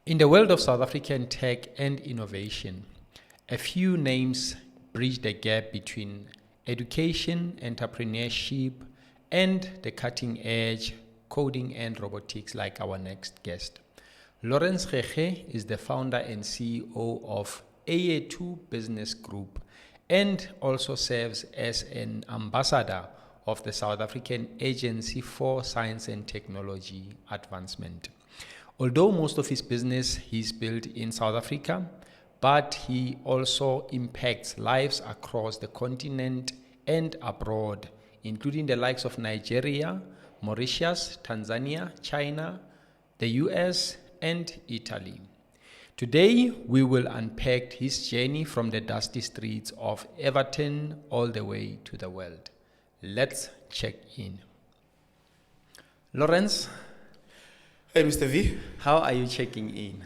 In the world of South African tech and innovation, a few names bridge the gap between education, entrepreneurship, and the cutting edge coding and robotics, like our next guest. Lawrence Khekhe is the founder and CEO of EYETHU Business Group and also serves as an ambassador of the South African Agency for Science and Technology Advancement. Although most of his business is built in South Africa, but he also impacts lives across the continent and abroad, including the likes of Nigeria, Mauritius, Tanzania, China, the US, and Italy. Today, we will unpack his journey from the dusty streets of Everton all the way to the world. Let's check in. Lawrence, Hey, Mr. V. how are you checking in?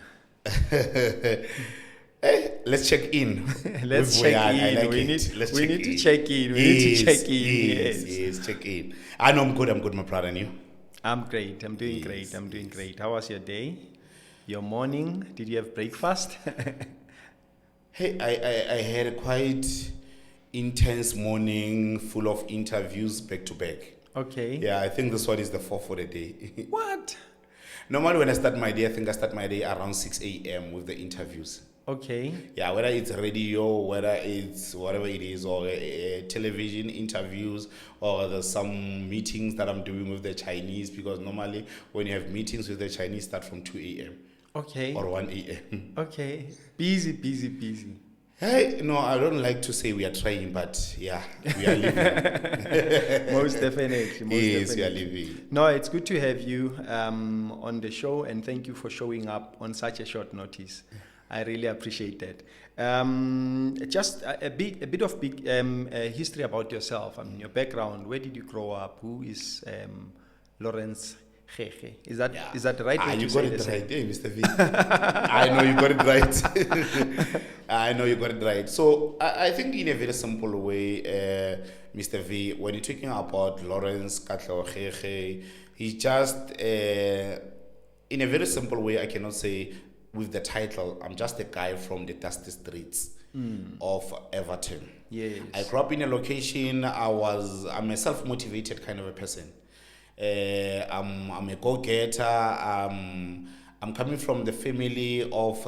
Hey, let's check in. Let's With check Boyan, I in. like We it. need, Let's we check need to in. check in. We need to check in. Yes, check in. I know I'm good, my brother, and you? I'm great. I'm doing Yes, great. I'm doing yes. great. How was your day? Your morning? Did you have breakfast? Hey, I had a quite intense morning full of interviews back to back. Okay. Yeah, I think this one is the fourth for the day. What? Normally when I start my day, I think I start my day around 6 a.m. with the interviews. Okay. Yeah, whether it's radio, whether it's whatever it is, or television interviews, or there's some meetings that I'm doing with the Chinese, because normally when you have meetings with the Chinese, start from 2 a.m. Okay. or 1 a.m. Okay. Busy. Hey, no, I don't like to say we are trying, but yeah, we are living. Most definitely. Yes, we are living. No, it's good to have you on the show, and thank you for showing up on such a short notice. I really appreciate that. Just a bit of history about yourself. I mean, your background. Where did you grow up? Who is Lawrence Khekhe? Is that the right way You to got say it this? right, Mr. V. I know you got it right. I know you got it right. So I think in a very simple way, Mr. V, when you're talking about Lawrence Khekhe, he's just, in a very simple way, I cannot say with the title, I'm just a guy from the dusty streets of Everton. Yes. I grew up in a location, I'm a self-motivated kind of a person. I'm a go-getter. I'm coming from the family of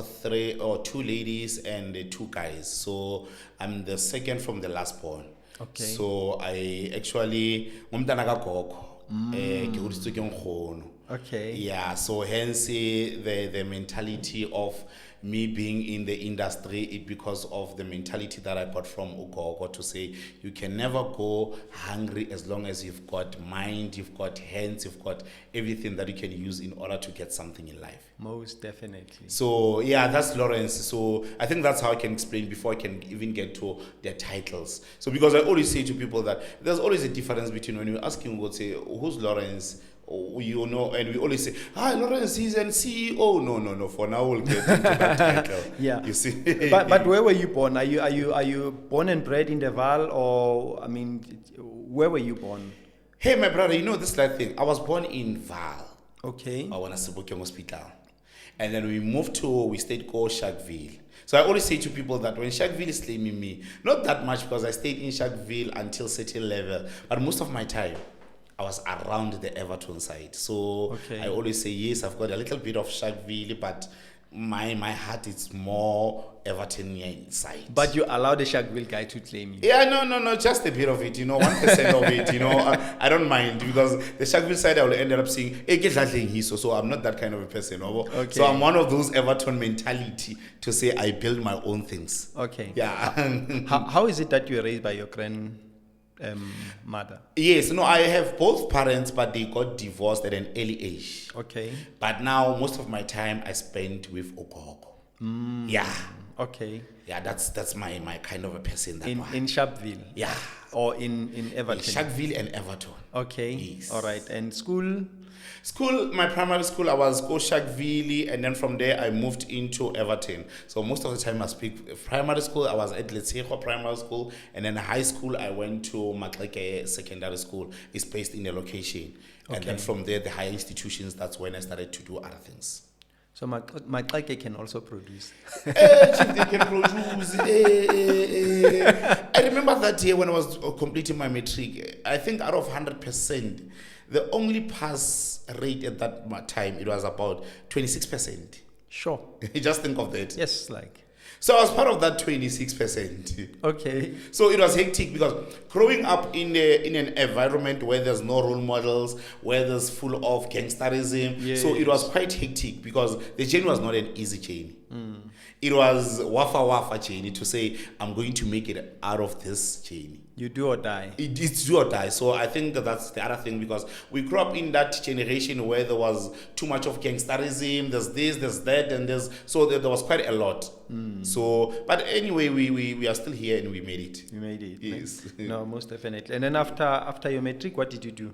two ladies and 2 guys. So I'm the second from the last born. Okay. So I actually, ngumntana kagogo. Ke hodisitswe ke nkgono. Okay. Yeah, so hence the mentality of me being in the industry, it because of the mentality that I got from Ugogo to say you can never go hungry as long as you've got mind, you've got hands, you've got everything that you can use in order to get something in life. Most definitely. So yeah, that's Lawrence. So I think that's how I can explain before I can even get to their titles. So because I always say to people that there's always a difference between when you ask him, we'll say, who's Lawrence? You know, and we always say, Lawrence, he's an CEO. No. For now, we'll get into that title. Yeah. You see. but where were you born? Are you born and bred in the Val, or I mean, where were you born? Hey, my brother, you know this thing. I was born in Val. Okay. I was in hospital, and then we stayed called Sharkville. So I always say to people that when Sharkville is claiming me, not that much because I stayed in Sharkville until certain level, but most of my time I was around the Everton side. So Okay. I always say, yes, I've got a little bit of Sharkville, but my heart is more Evertonian side. But you allowed the Sharkville guy to claim you. Yeah, no, just a bit of it, 1% of it, I don't mind, because the Sharkville side I will end up seeing, so I'm not that kind of a person. Okay. So I'm one of those Everton mentality to say I build my own things. Okay. Yeah. How is it that you were raised by your mother? Yes, no, I have both parents, but they got divorced at an early age. Okay. But now most of my time I spent with Ogogo. Yeah. Okay. Yeah, that's my kind of a person. That In one. Sharpeville? Yeah. Or in Everton? Sharkville and Everton. Okay. Yes. All right. And school? My primary school, I was go Sharkville, and then from there I moved into Everton. So most of the time I speak primary school, I was at Letshego Primary School, and then high school I went to Makleke Secondary School. It's based in a location. And then Okay. from there, the higher institutions, that's when I started to do other things. So my Khekhe can also produce. Chief, they can produce. I remember that year when I was completing my matric, I think out of 100%, the only pass rate at that time, it was about 26%. Sure. Just think of that. Yes, like. So I was part of that 26%. Okay. So it was hectic because growing up in an environment where there's no role models, where there's full of gangsterism, Yes. so it was quite hectic because the journey was not an easy journey. It was wafa journey to say, I'm going to make it out of this journey. You do or die. It's do or die. So I think that's the other thing because we grew up in that generation where there was too much of gangsterism. There's this, there's that, and there was quite a lot. So, but anyway, we are still here and we made it. You made it. Yes. No, most definitely. And then after your matric, what did you do?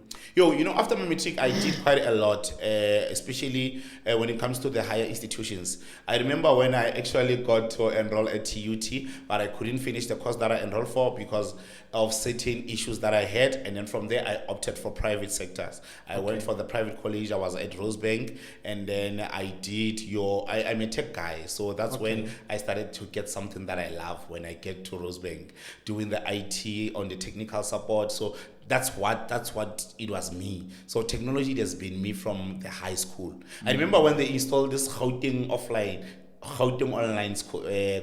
After my matric, I did quite a lot, especially when it comes to the higher institutions. I remember when I actually got to enroll at TUT, but I couldn't finish the course that I enrolled for because of certain issues that I had, and then from there I opted for private sectors. I went for the private college. I was at Rosebank, and then I did I'm a tech guy, so that's when I started to get something that I love when I get to Rosebank, doing the IT on the technical support. So that's what it was me. So technology has been me from the high school. I remember when they installed this Gauteng online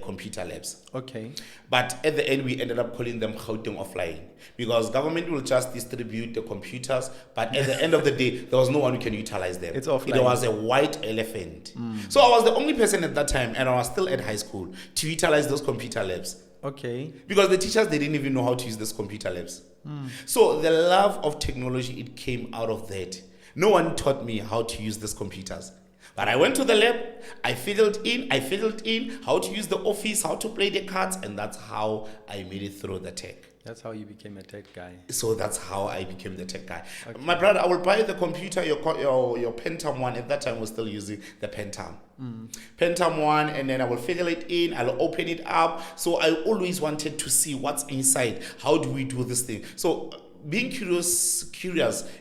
computer labs. Okay. But at the end, we ended up calling them Gauteng offline because government will just distribute the computers. But at the end of the day, there was no one who can utilize them. It's offline. It was a white elephant. So I was the only person at that time, and I was still at high school, to utilize those computer labs. Okay. Because the teachers, they didn't even know how to use those computer labs. So the love of technology, it came out of that. No one taught me how to use these computers. But I went to the lab, I fiddled in how to use the office, how to play the cards, and that's how I made it through the tech. That's how you became a tech guy. So that's how I became the tech guy. Okay. My brother, I will buy the computer, your Pentium one. At that time, I was still using the Pentium. Pentium one, and then I will fiddle it in, I'll open it up. So I always wanted to see what's inside. How do we do this thing? So being curious,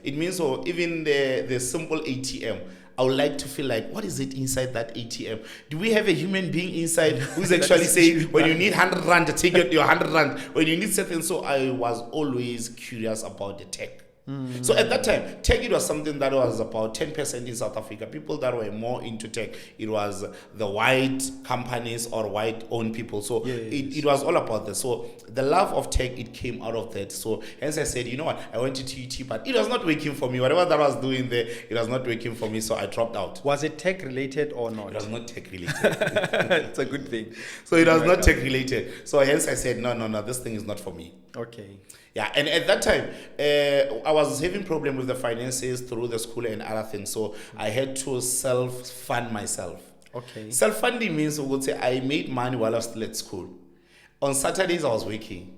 it means even the simple ATM. I would like to feel like, what is it inside that ATM? Do we have a human being inside who's actually saying, when you need 100 rand, take your 100 rand. When you need something. So I was always curious about the tech. So at that time, tech, it was something that was about 10% in South Africa. People that were more into tech, it was the white companies or white-owned people. So it was all about this. So the love of tech, it came out of that. So hence I said, you know what, I went to TUT, but it was not working for me. Whatever that I was doing there, it was not working for me, so I dropped out. Was it tech-related or not? It was not tech-related. It's a good thing. So it was not tech-related. So hence I said, no, this thing is not for me. Okay. Yeah, and at that time, I was having problem with the finances through the school and other things. So I had to self-fund myself. Okay. Self-funding means, we would say, I made money while I was still at school. On Saturdays, I was working.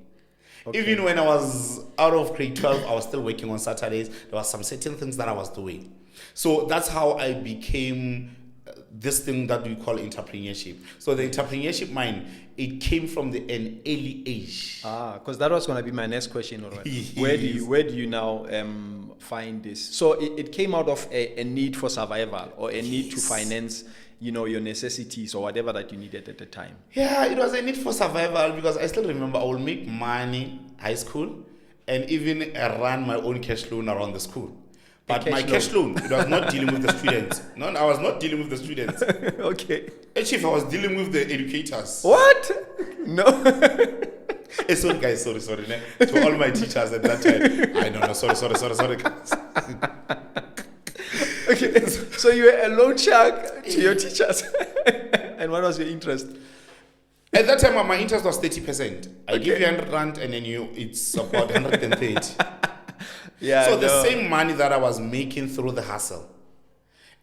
Okay. Even when I was out of grade 12, I was still working on Saturdays. There were some certain things that I was doing. So that's how I became this thing that we call entrepreneurship. So the entrepreneurship mind, it came from an early age. Because that was going to be my next question. All right. Yes. Where do you now find this? So it came out of a need for survival or a need to finance, your necessities or whatever that you needed at the time. Yeah, it was a need for survival because I still remember I would make money high school and even run my own cash loan around the school. But my cash loan, it was not dealing with the students. No, I was not dealing with the students. Okay. Chief, I was dealing with the educators. What? No. Sorry guys, sorry. To all my teachers at that time. I know, sorry guys. Okay, so you were a loan shark to your teachers. And what was your interest? At that time, my interest was 30%. I give you 100 rand and then it's about 130. Yeah. So the same money that I was making through the hustle,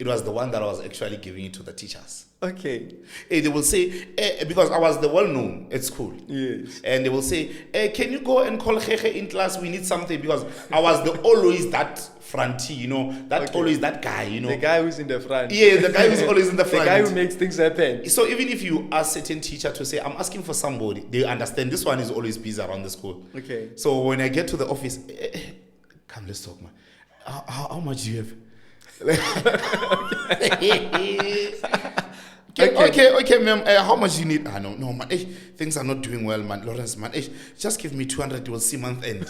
it was the one that I was actually giving it to the teachers. Okay. They will say, because I was the well-known at school. Yes. And they will say, can you go and call Khekhe in class? We need something. Because I was always that fronty, always that guy, The guy who's in the front. Yeah, the guy who's always in the front. The guy who makes things happen. So even if you ask certain teacher to say, I'm asking for somebody, they understand this one is always busy around the school. Okay. So when I get to the office, come, let's talk, man. How much do you have? Okay, ma'am. How much you need? No, man. Things are not doing well, man. Lawrence, man. Just give me 200. You will see month end.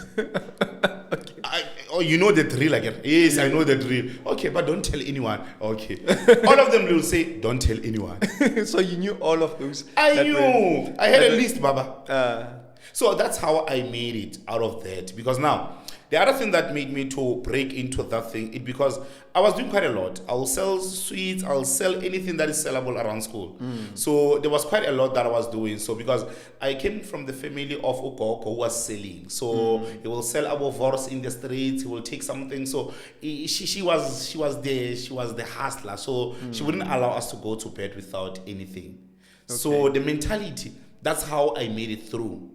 You know the drill again. Yes, I know the drill. Okay, but don't tell anyone. Okay. All of them will say, don't tell anyone. So you knew all of those. I knew. I had a list, Baba. So that's how I made it out of that. Because now, the other thing that made me to break into that thing is because I was doing quite a lot. I'll sell sweets, I'll sell anything that is sellable around school. So there was quite a lot that I was doing. So because I came from the family of Ukoko who was selling. So he will sell abovors in the streets, he will take something. So she was there, she was the hustler. So she wouldn't allow us to go to bed without anything. Okay. So the mentality, that's how I made it through.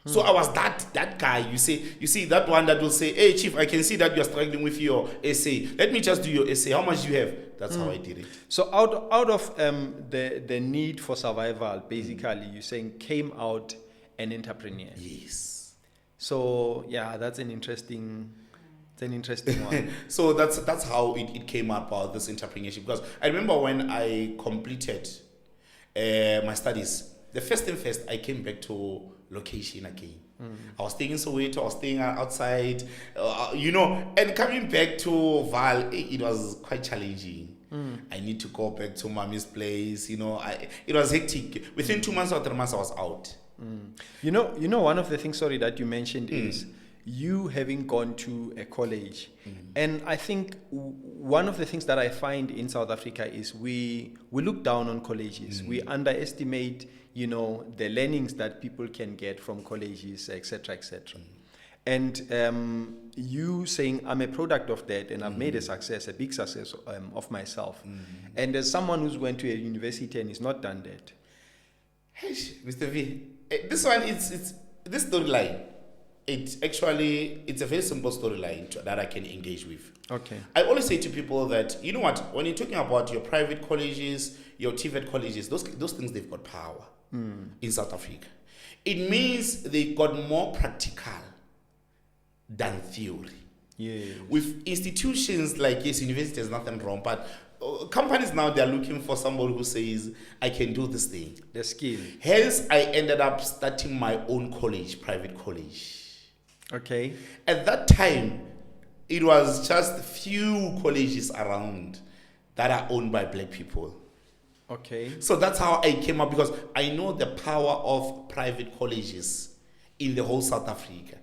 So I was that guy. You see that one that will say, "Hey, chief, I can see that you're struggling with your essay. Let me just do your essay. How much do you have?" That's how I did it. So out of the need for survival, basically, you're saying came out an entrepreneur. Yes. So yeah, that's an interesting one. So that's how it came about, this entrepreneurship. Because I remember when I completed my studies, the first thing first, I came back to location again. I was staying in Soweto, I was staying outside, and coming back to Val, it was quite challenging. I need to go back to mommy's place, it was hectic. Within 2 months or 3 months, I was out. One of the things, sorry, that you mentioned is you having gone to a college. And I think one of the things that I find in South Africa is we look down on colleges. We underestimate, the learnings that people can get from colleges, etc., etc. And you saying, I'm a product of that, and I've made a big success of myself. And as someone who's went to a university and is not done that. Hey, Mr. V, this one, it's this storyline. It's a very simple storyline that I can engage with. Okay. I always say to people that, you know what, when you're talking about your private colleges, your TVET colleges, those things, they've got power in South Africa. It means they got more practical than theory. Yes. With institutions like, yes, university, there's nothing wrong, but companies now, they're looking for somebody who says, I can do this thing. The skill. Hence, I ended up starting my own college, private college. Okay. At that time, it was just few colleges around that are owned by black people. Okay. So that's how I came up, because I know the power of private colleges in the whole South Africa.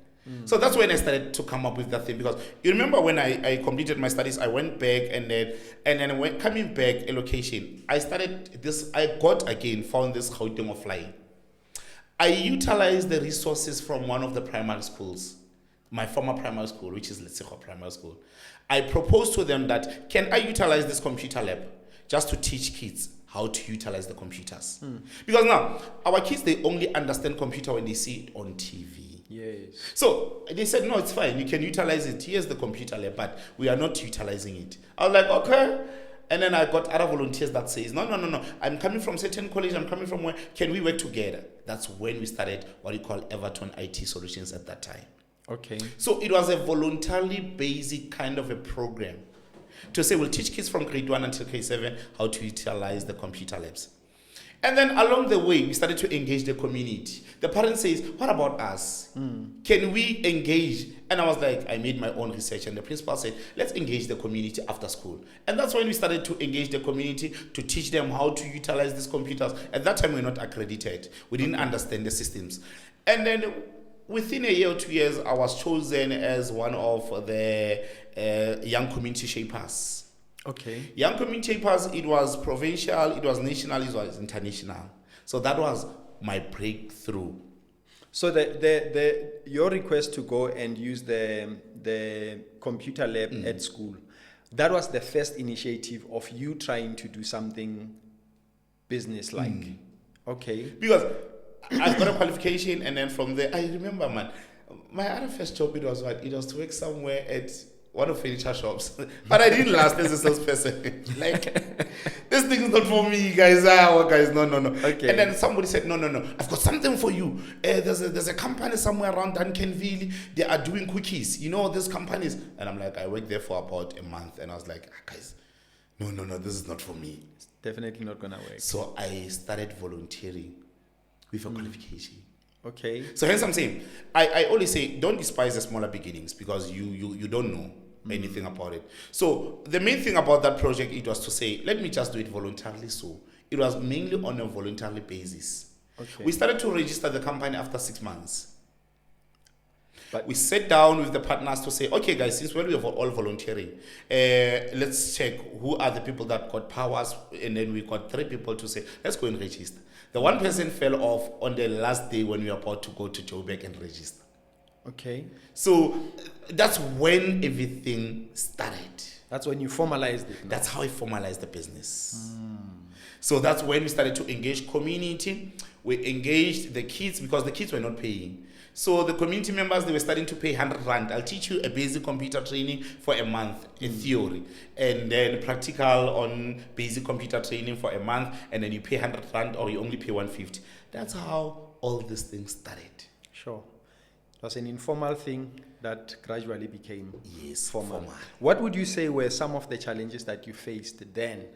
So that's when I started to come up with that thing, because you remember when I completed my studies, I went back and then when coming back a location, I found this Gauteng of flying. I utilized the resources from one of the primary schools, my former primary school, which is Letsekwa Primary School. I proposed to them that, can I utilize this computer lab just to teach kids how to utilize the computers? Because now, our kids, they only understand computer when they see it on TV. Yes. So they said, no, it's fine. You can utilize it. Here's the computer lab, but we are not utilizing it. I was like, okay. And then I got other volunteers that says, no. I'm coming from certain college. I'm coming from where? Can we work together? That's when we started what we call Everton IT Solutions at that time. Okay. So it was a voluntarily basic kind of a program to say we'll teach kids from grade 1 until grade 7 how to utilize the computer labs. And then along the way, we started to engage the community. The parent says, what about us? Can we engage? And I was like, I made my own research. And the principal said, let's engage the community after school. And that's when we started to engage the community to teach them how to utilize these computers. At that time, we were not accredited. We didn't understand the systems. And then within a year or 2 years, I was chosen as one of the young community shapers. Okay. Young community shapers, it was provincial, it was national, it was international. So that was my breakthrough. So your request to go and use the computer lab at school, that was the first initiative of you trying to do something business-like. Okay. Because I got a qualification, and then from there, I remember, man, my other first job, it was to work somewhere at one of furniture shops. But I didn't last as a salesperson. Like, this thing is not for me, guys. Guys, no. Okay. And then somebody said, no. I've got something for you. There's a company somewhere around Duncanville. They are doing cookies. These companies. And I'm like, I worked there for about a month. And I was like, guys, no, this is not for me. It's definitely not going to work. So I started volunteering with a qualification. Okay. So hence I'm saying, I always say, don't despise the smaller beginnings because you don't know anything about it. So the main thing about that project, it was to say, let me just do it voluntarily. So it was mainly on a voluntary basis. Okay. We started to register the company after 6 months. But we sat down with the partners to say, okay, guys, since when we are all volunteering, let's check who are the people that got powers. And then we got 3 people to say, let's go and register. The one person fell off on the last day when we were about to go to Joburg and register. Okay. So that's when everything started. That's when you formalized it. No? That's how we formalized the business. So that's when we started to engage community. We engaged the kids because the kids were not paying. So the community members, they were starting to pay 100 rand. I'll teach you a basic computer training for a month, a theory, and then practical on basic computer training for a month, and then you pay 100 rand or you only pay 150. That's how all these things started. Sure. It was an informal thing that gradually became formal. Formal. What would you say were some of the challenges that you faced then?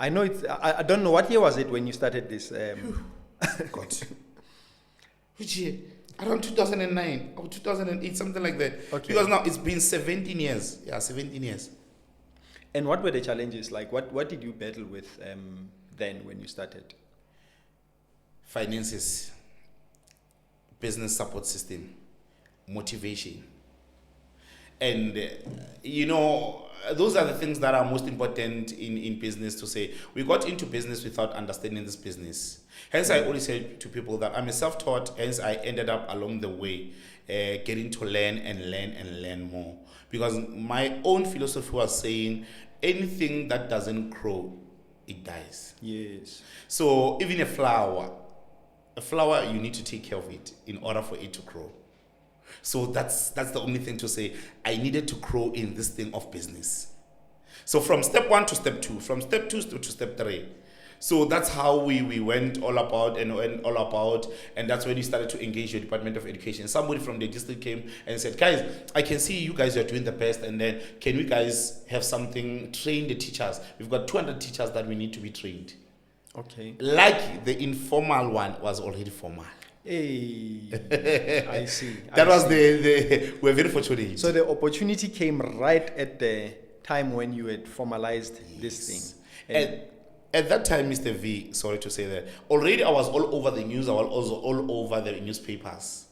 I know it's, I don't know, what year was it when you started this? God. Which year? Around 2009 or 2008, something like that. Okay. Because now it's been 17 years. Yeah, 17 years. And what were the challenges? Like, what did you battle with then when you started? Finances, business support system, motivation. And, those are the things that are most important in business to say. We got into business without understanding this business. Hence, I always say to people that I'm a self-taught, hence I ended up along the way getting to learn and learn and learn more. Because my own philosophy was saying, anything that doesn't grow, it dies. Yes. So even a flower, you need to take care of it in order for it to grow. So that's the only thing to say. I needed to grow in this thing of business. So from step 1 to step 2, from step 2 to step 3. So that's how we went all about, and that's when we started to engage your Department of Education. Somebody from the district came and said, guys, I can see you guys are doing the best, and then can we guys have something, train the teachers? We've got 200 teachers that we need to be trained. Okay. Like the informal one was already formal. Hey, I see. That was we're very fortunate. So the opportunity came right at the time when you had formalized this thing. And at that time, Mr. V, sorry to say that, already I was all over the news. I was also all over the newspapers.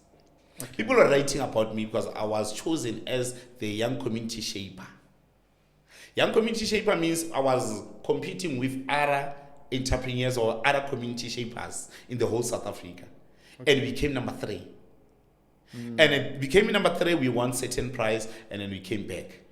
Okay. People were writing about me because I was chosen as the young community shaper. Young community shaper means I was competing with other entrepreneurs or other community shapers in the whole South Africa. Okay. And we became number 3. And it became number 3, we won certain prize, and then we came back.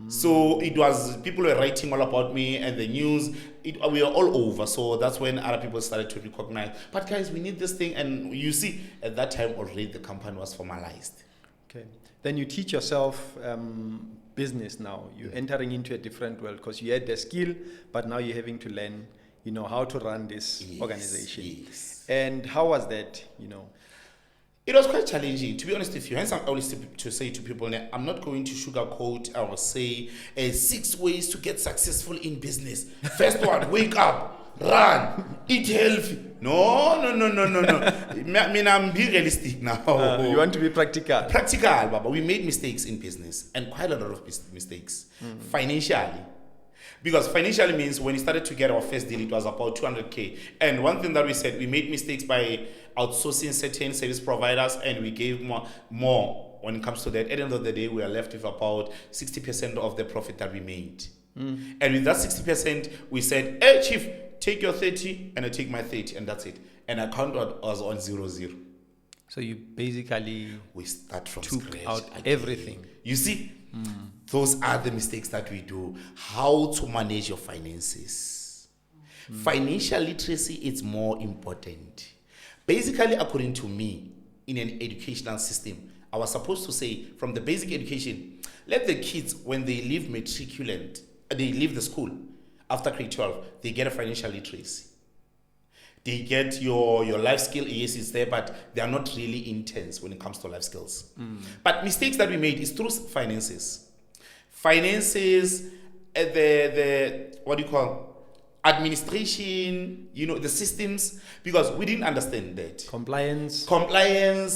So it was, people were writing all about me and the news, we were all over. So that's when other people started to recognize, but guys, we need this thing. And you see, at that time already the company was formalized. Okay. Then you teach yourself business now. You're entering into a different world because you had the skill, but now you're having to learn, how to run this organization. Yes. And how was that, It was quite challenging, to be honest with you. Hence, I'm always to say to people, I'm not going to sugarcoat or say 6 ways to get successful in business. First one, wake up, run, eat healthy. No. I mean, I'm being realistic now. You want to be practical. Practical, Baba. We made mistakes in business, and quite a lot of mistakes. Financially. Because financially means when we started to get our first deal, it was about 200K. And one thing that we said, we made mistakes by outsourcing certain service providers, and we gave more when it comes to that. At the end of the day, we are left with about 60% of the profit that we made. And with that 60%, we said, hey, Chief, take your 30 and I take my 30, and that's it. And account was on 0-0. So you basically we start from took scratch out again. everything. You see, those are the mistakes that we do. How to manage your finances. Financial literacy is more important. Basically, according to me, in an educational system, I was supposed to say from the basic education, let the kids, when they leave matriculant, they leave the school after grade 12, they get a financial literacy. They get your life skill, yes, it's there, but they are not really intense when it comes to life skills. But mistakes that we made is through finances. Finances, the what do you call administration, the systems, because we didn't understand that. Compliance,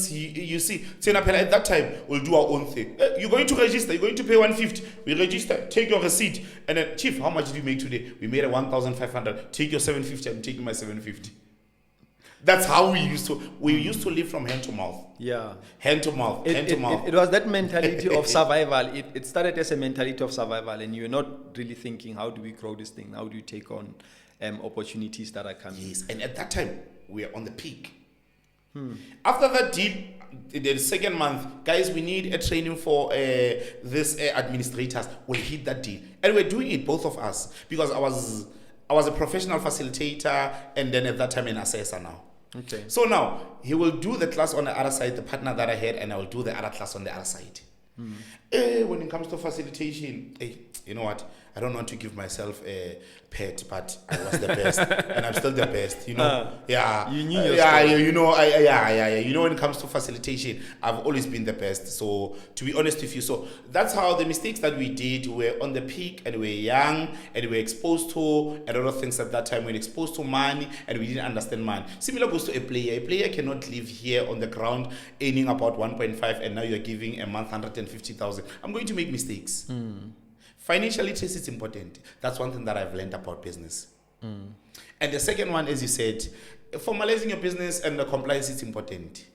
you see, at that time, we'll do our own thing. You're going to register, you're going to pay 150. We register, take your receipt. And then, Chief, how much did you make today? We made a 1,500. Take your 750, I'm taking my 750. That's how we used to live from hand to mouth. Yeah. Hand to mouth. It was that mentality of survival. It started as a mentality of survival, and you're not really thinking, how do we grow this thing? How do you take on opportunities that are coming? Yes, and at that time, we are on the peak. After that deal, the second month, guys, we need a training for this administrators. We hit that deal. And we're doing it, both of us, because I was a professional facilitator, and then at that time an assessor now. Okay. So now he will do the class on the other side, the partner that I had, and I will do the other class on the other side. When it comes to facilitation, you know what? I don't want to give myself a pet, but I was the best, and I'm still the best. Yeah. You knew your story. When it comes to facilitation, I've always been the best. So to be honest with you, so that's how the mistakes that we did were on the peak, and we were young, and we were exposed to a lot of things at that time. We were exposed to money, and we didn't understand money. Similar goes to a player. A player cannot live here on the ground earning about 1.5, and now you're giving a month 150,000. I'm going to make mistakes. Financial literacy is important. That's one thing that I've learned about business. And the second one, as you said, formalizing your business and the compliance is important.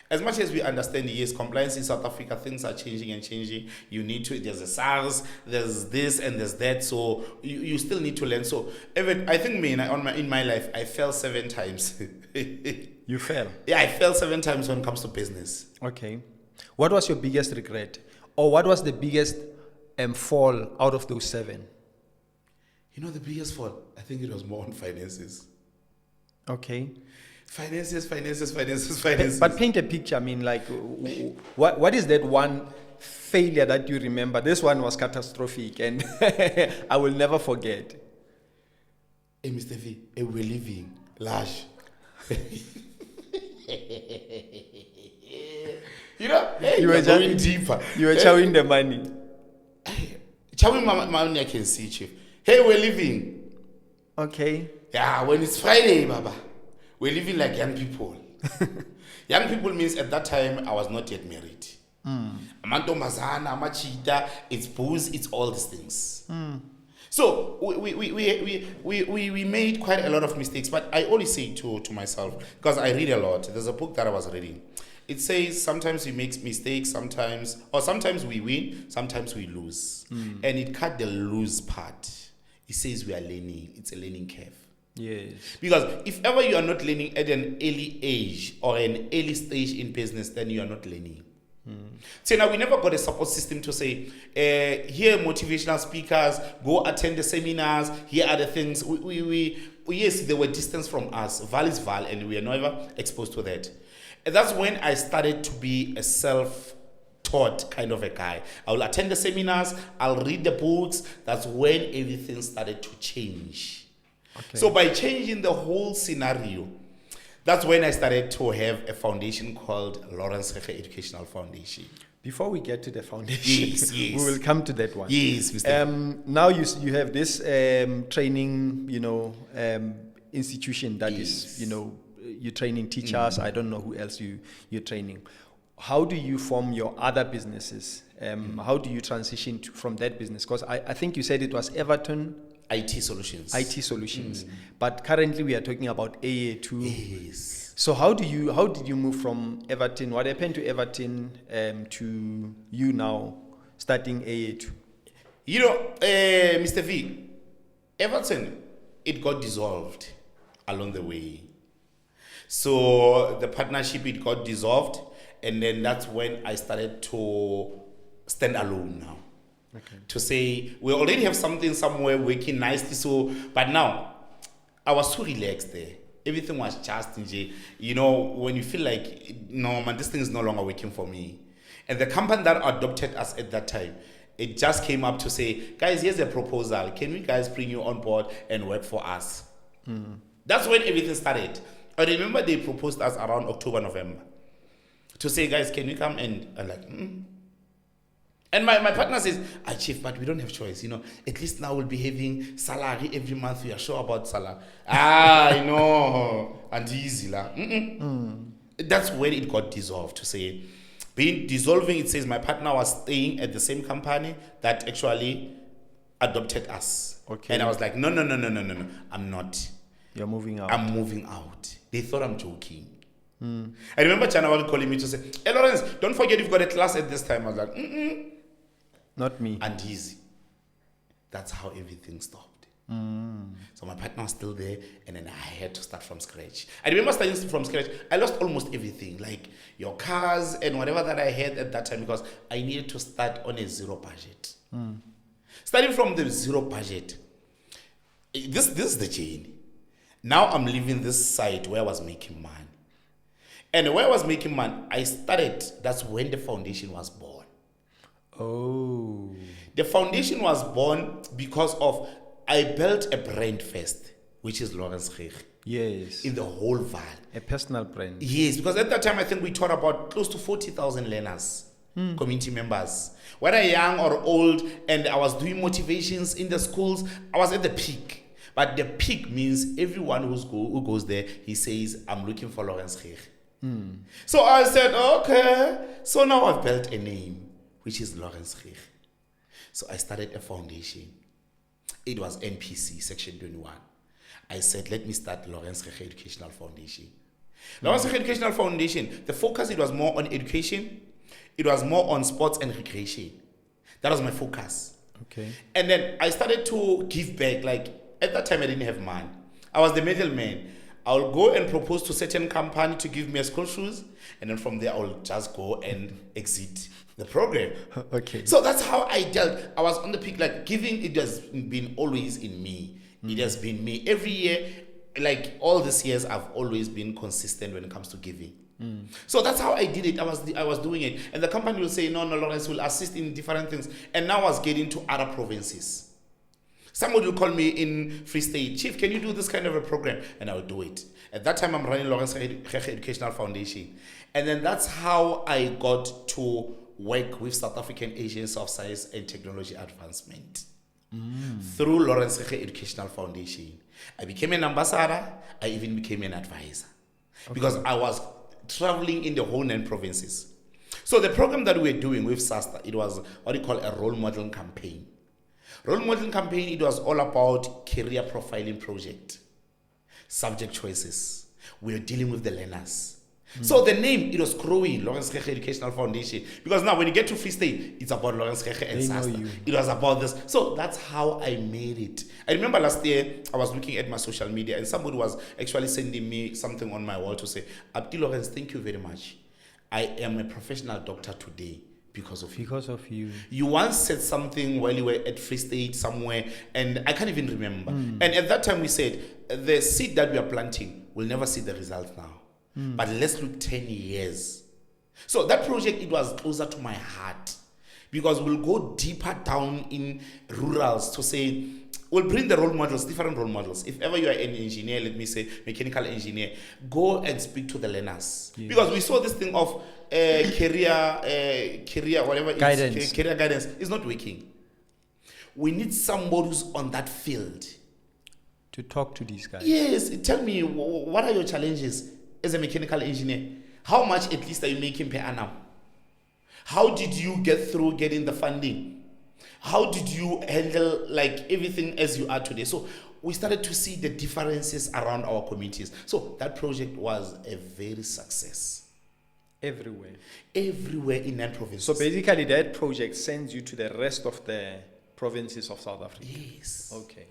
As much as we understand, yes, compliance in South Africa, things are changing and changing. There's a SARS, there's this and there's that. So you still need to learn. So even, I think in my life, I fell 7 times. You fell? Yeah, I fell 7 times when it comes to business. Okay. What was your biggest regret? Or what was the biggest fall out of those 7? The biggest fall, I think it was more on finances. Okay. Finances. But paint a picture. I mean, like, what is that one failure that you remember? This one was catastrophic, and I will never forget. Hey, Mr. V, we're living large. You were going deeper. You were chowing the money. Chowing money, I can see, Chief. Hey, we're living. Okay. Yeah, when it's Friday, Baba, we're living like young people. Young people means at that time I was not yet married. Amantombazana, amachita, it's booze, it's all these things. So we made quite a lot of mistakes, but I always say to myself, because I read a lot. There's a book that I was reading. It says sometimes we make mistakes, sometimes we win, sometimes we lose. And it cut the lose part. It says we are learning. It's a learning curve. Yes. Because if ever you are not learning at an early age or an early stage in business, then you are not learning. So now we never got a support system to say, here are motivational speakers, go attend the seminars, here are the things. Yes, they were distance from us. Val is Val, and we are never exposed to that. And that's when I started to be a self-taught kind of a guy. I will attend the seminars, I'll read the books. That's when everything started to change. Okay. So by changing the whole scenario, that's when I started to have a foundation called Lawrence Khekhe Educational Foundation. Before we get to the foundation, yes. We will come to that one. Yes, Mr. Now you have this training, institution that is, you're training teachers. I don't know who else you're training. How do you form your other businesses? How do you transition from that business? Because I think you said it was Everton. IT Solutions. But currently we are talking about EYETHU. Yes. So how did you move from Everton? What happened to Everton to you now starting EYETHU? Mr. V, Everton, it got dissolved along the way. So the partnership, it got dissolved, and then that's when I started to stand alone now. Okay. To say we already have something somewhere working nicely, but now I was too relaxed there. Everything was just when you feel like this thing is no longer working for me. And the company that adopted us at that time, it just came up to say, guys, here's a proposal. Can we guys bring you on board and work for us? That's when everything started. I remember they proposed us around October, November to say, guys, can we come? And I'm like, And my partner says, Chief, but we don't have choice. At least now we'll be having salary every month. We are sure about salary. I know. And easy. That's when it got dissolved to say, dissolving, it says my partner was staying at the same company that actually adopted us. Okay. And I was like, no. I'm not. You're moving out. I'm moving out. They thought I'm joking. I remember Chana was calling me to say, hey, Lawrence, don't forget you've got a class at this time. I was like, Not me. And easy. That's how everything stopped. So my partner was still there, and then I had to start from scratch. I remember starting from scratch. I lost almost everything, like your cars and whatever that I had at that time, because I needed to start on a zero budget. Starting from the zero budget, this is the journey. Now I'm leaving this site where I was making money. And where I was making money, that's when the foundation was born. Oh. The foundation was born because of, I built a brand first, which is Lawrence Khekhe. Yes. In the whole valley. A personal brand. Yes, because at that time I think we taught about close to 40,000 learners, community members. Whether young or old, and I was doing motivations in the schools, I was at the peak. But the peak means everyone who goes there, he says, I'm looking for Lawrence Khekhe. So I said, okay. So now I've built a name, which is Lawrence Khekhe. So I started a foundation. It was NPC, Section 21. I said, let me start Lawrence Khekhe Educational Foundation. Lawrence Khekhe Educational Foundation, the focus, it was more on education. It was more on sports and recreation. That was my focus. Okay. And then I started to give back. Like, at that time, I didn't have money. I was the middleman. I'll go and propose to certain company to give me a school shoes, and then from there I'll just go and exit the program. Okay. So that's how I dealt. I was on the peak, like giving. It has been always in me. It has been me every year. Like all these years, I've always been consistent when it comes to giving. So that's how I did it. I was doing it, and the company will say, no, Lawrence will assist in different things. And now I was getting to other provinces. Somebody will call me in Free State, Chief, can you do this kind of a program? And I will do it. At that time, I'm running Lawrence Khekhe Educational Foundation. And then that's how I got to work with South African Agency of Science and Technology Advancement. Through Lawrence Khekhe Educational Foundation. I became an ambassador. I even became an advisor. Okay. Because I was traveling in the whole 9 provinces. So the program that we were doing with SASTA, it was what you call a role modeling campaign. Role modeling campaign, it was all about career profiling project, subject choices. We were dealing with the learners. So the name, it was growing, Lawrence Khekhe Educational Foundation. Because now when you get to Free State, it's about Lawrence Khekhe and SASTA. It was about this. So that's how I made it. I remember last year, I was looking at my social media and somebody was actually sending me something on my wall to say, Abdi Lawrence, thank you very much. I am a professional doctor today. Because of you. You once said something while you were at Free State somewhere, and I can't even remember. And at that time we said, the seed that we are planting will never see the result now. But let's look 10 years. So that project, it was closer to my heart. Because we'll go deeper down in rurals to say, we'll bring the role models, different role models. If ever you are an engineer, let me say, mechanical engineer, go and speak to the learners. Yes. Because we saw this thing of career, whatever guidance. Career guidance is not working. We need somebody who's on that field. To talk to these guys. Yes, tell me, what are your challenges as a mechanical engineer? How much at least are you making per annum? How did you get through getting the funding? How did you handle like everything as you are today? So we started to see the differences around our communities. So that project was a very success. Everywhere in that province. So basically that project sends you to the rest of the provinces of South Africa. Yes. Okay.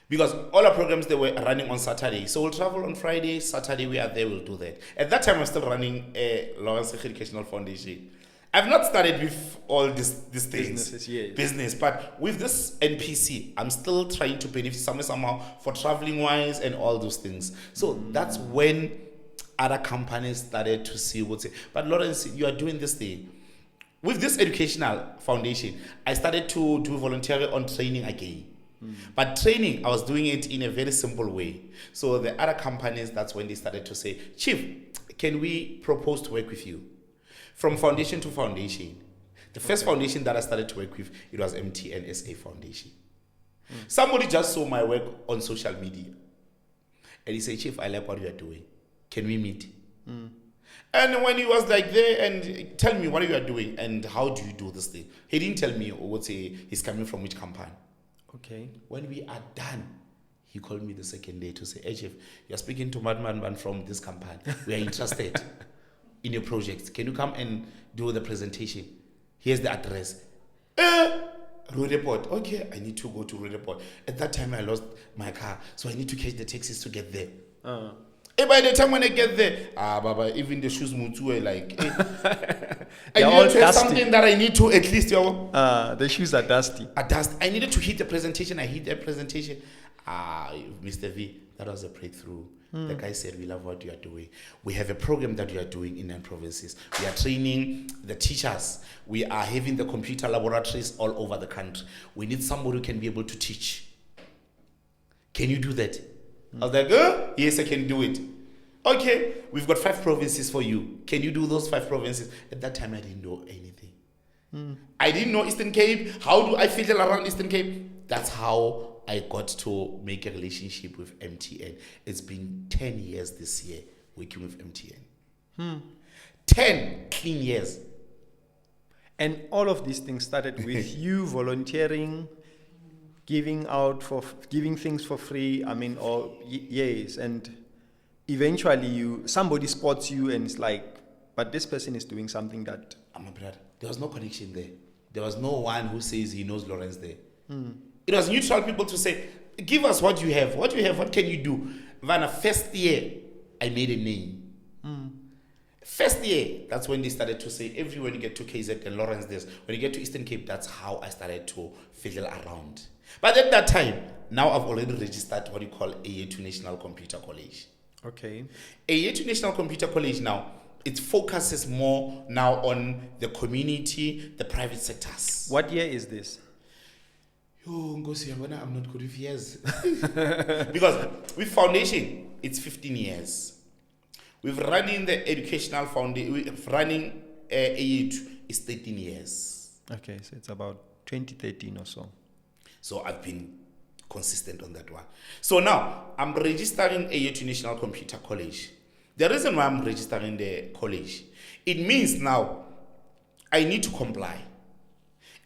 Because all our programs, they were running on Saturday. So we'll travel on Friday, Saturday we are there, we'll do that. At that time, I'm still running a Lawrence Khekhe Educational Foundation. I've not started with all these things. Business. But with this NPC, I'm still trying to benefit somehow for traveling wise and all those things. So that's when other companies started to see, would say, but Lawrence, you are doing this thing. With this educational foundation, I started to do voluntary on training again. But training, I was doing it in a very simple way. So the other companies, that's when they started to say, Chief, can we propose to work with you? From foundation to foundation. The first foundation that I started to work with, it was MTN SA Foundation. Somebody just saw my work on social media. And he said, Chief, I like what you are doing. Can we meet? And when he was like there and tell me what you are doing and how do you do this thing? He didn't tell me what he's coming from which company. Okay. When we are done, he called me the second day to say, hey, Chief, you're speaking to Madman from this company. We are interested in your project. Can you come and do the presentation? Here's the address. Road report. Okay, I need to go to road report. At that time, I lost my car, so I need to catch the taxis to get there. By the time when I get there, Baba, even the shoes were like, I need to have something that I need to at least. The shoes are dusty. I needed to hit the presentation. I hit the presentation. Mr. V, that was a breakthrough. The guy said, we love what you are doing. We have a program that you are doing in 9 provinces. We are training the teachers. We are having the computer laboratories all over the country. We need somebody who can be able to teach. Can you do that? I was like, yes, I can do it. Okay, we've got 5 provinces for you. Can you do those 5 provinces? At that time, I didn't know anything. I didn't know Eastern Cape. How do I fiddle around Eastern Cape? That's how I got to make a relationship with MTN. It's been 10 years this year working with MTN. 10 clean years. And all of these things started with you volunteering, giving things for free. Yes. And eventually somebody spots you and it's like, but this person is doing something that. My brother, there was no connection there. There was no one who says he knows Lawrence there. It was neutral people to say, give us what you have. What you have, what can you do? Vanna, first year, I made a name. First year, that's when they started to say, everywhere you get to KZ and Lawrence this. When you get to Eastern Cape, that's how I started to fiddle around. But at that time, now I've already registered what you call EYETHU National Computer College. Okay. EYETHU National Computer College now, it focuses more now on the community, the private sectors. What year is this? I'm not good with years. Because with foundation, it's 15 years. We've running the educational foundation, running EYETHU is 13 years. Okay, so it's about 2013 or so. So I've been consistent on that one. So now, I'm registering EYETHU National Computer College. The reason why I'm registering the college, it means now I need to comply.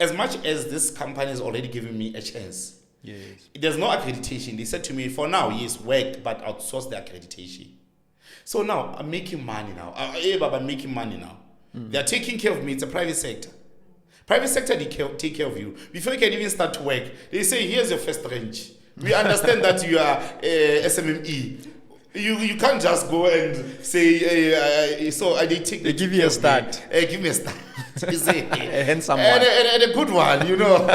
As much as this company has already given me a chance, yes, there's no accreditation. They said to me, for now, yes, worked, but outsource the accreditation. So now, I'm making money now. I'm making money now. They're taking care of me. It's a private sector. Private sector, they take care of you. Before you can even start to work, they say, here's your first range. We understand that you are SMME. You can't just go and say, they give you a start. Give me a start. You say, a handsome one. And a good one, you know.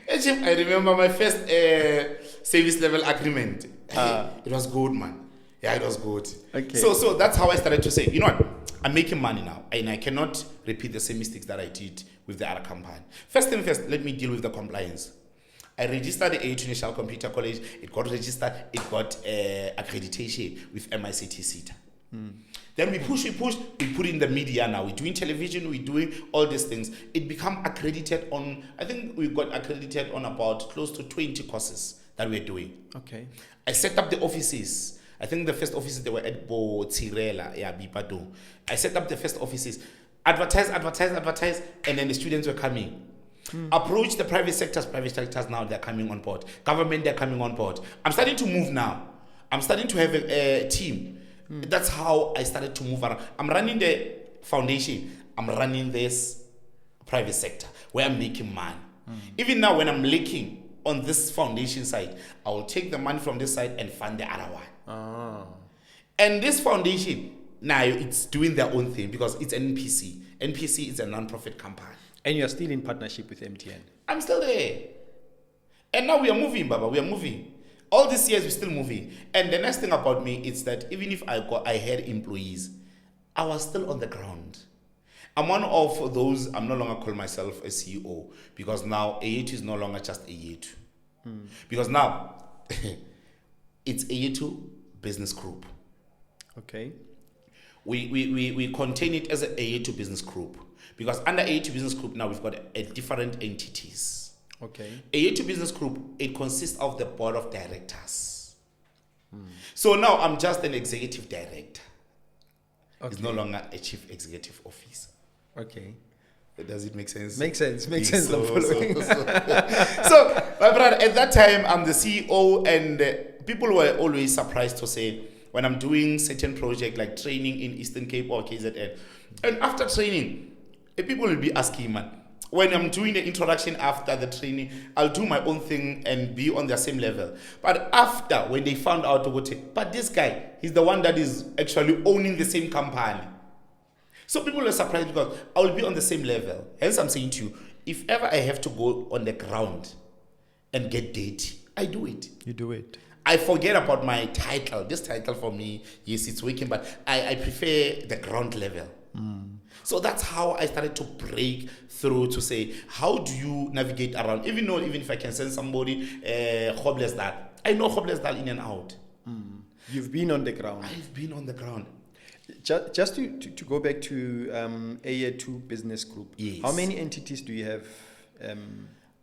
I remember my first service level agreement. It was good, man. Yeah, it was good. Okay. So that's how I started to say, you know what? I'm making money now, and I cannot repeat the same mistakes that I did with the other company. First thing first, let me deal with the compliance. I registered the EYETHU National Computer College. It got registered. It got accreditation with MICT CETA. Then we push, we put in the media now. We're doing television, we're doing all these things. It become accredited on, I think we got accredited on about close to 20 courses that we're doing. Okay. I set up the offices. I think the first offices, they were at Bo Tirela, Bipado. I set up the first offices. Advertise, and then the students were coming. Approach the private sectors now, they're coming on board. Government, they're coming on board. I'm starting to move now. I'm starting to have a team. That's how I started to move around. I'm running the foundation. I'm running this private sector where I'm making money. Even now, when I'm looking on this foundation side, I will take the money from this side and fund the other one. And this foundation, now it's doing their own thing because it's an NPC. NPC is a non-profit company. And you're still in partnership with MTN? I'm still there. And now we are moving, Baba. We are moving. All these years, we're still moving. And the nice thing about me is that even if I had employees, I was still on the ground. I'm one of those, I'm no longer call myself a CEO because now EYETHU is no longer just EYETHU. Because now, it's EYETHU Business Group. Okay. we contain it as a EYETHU business group, because under EYETHU business group now we've got different entities. Okay. EYETHU business group, it consists of the board of directors. So now I'm just an executive director. Okay. It's no longer a chief executive officer. Okay. Does it make sense? Makes sense. Makes Yes, sense. I'm following. So, my brother, at that time, I'm the CEO, and people were always surprised to say, when I'm doing certain project like training in Eastern Cape or KZN, and after training, people will be asking, man, when I'm doing the introduction after the training, I'll do my own thing and be on the same level. But after, when they found out, but this guy, he's the one that is actually owning the same company. So people were surprised because I will be on the same level. Hence, I'm saying to you, if ever I have to go on the ground and get dirty, I do it. You do it. I forget about my title. This title for me, yes, it's working, but I prefer the ground level. So that's how I started to break through to say, how do you navigate around? Even if I can send somebody hopeless that, I know hopeless that in and out. You've been on the ground. I've been on the ground. Just to go back to EYETHU Business Group. Yes. How many entities do you have?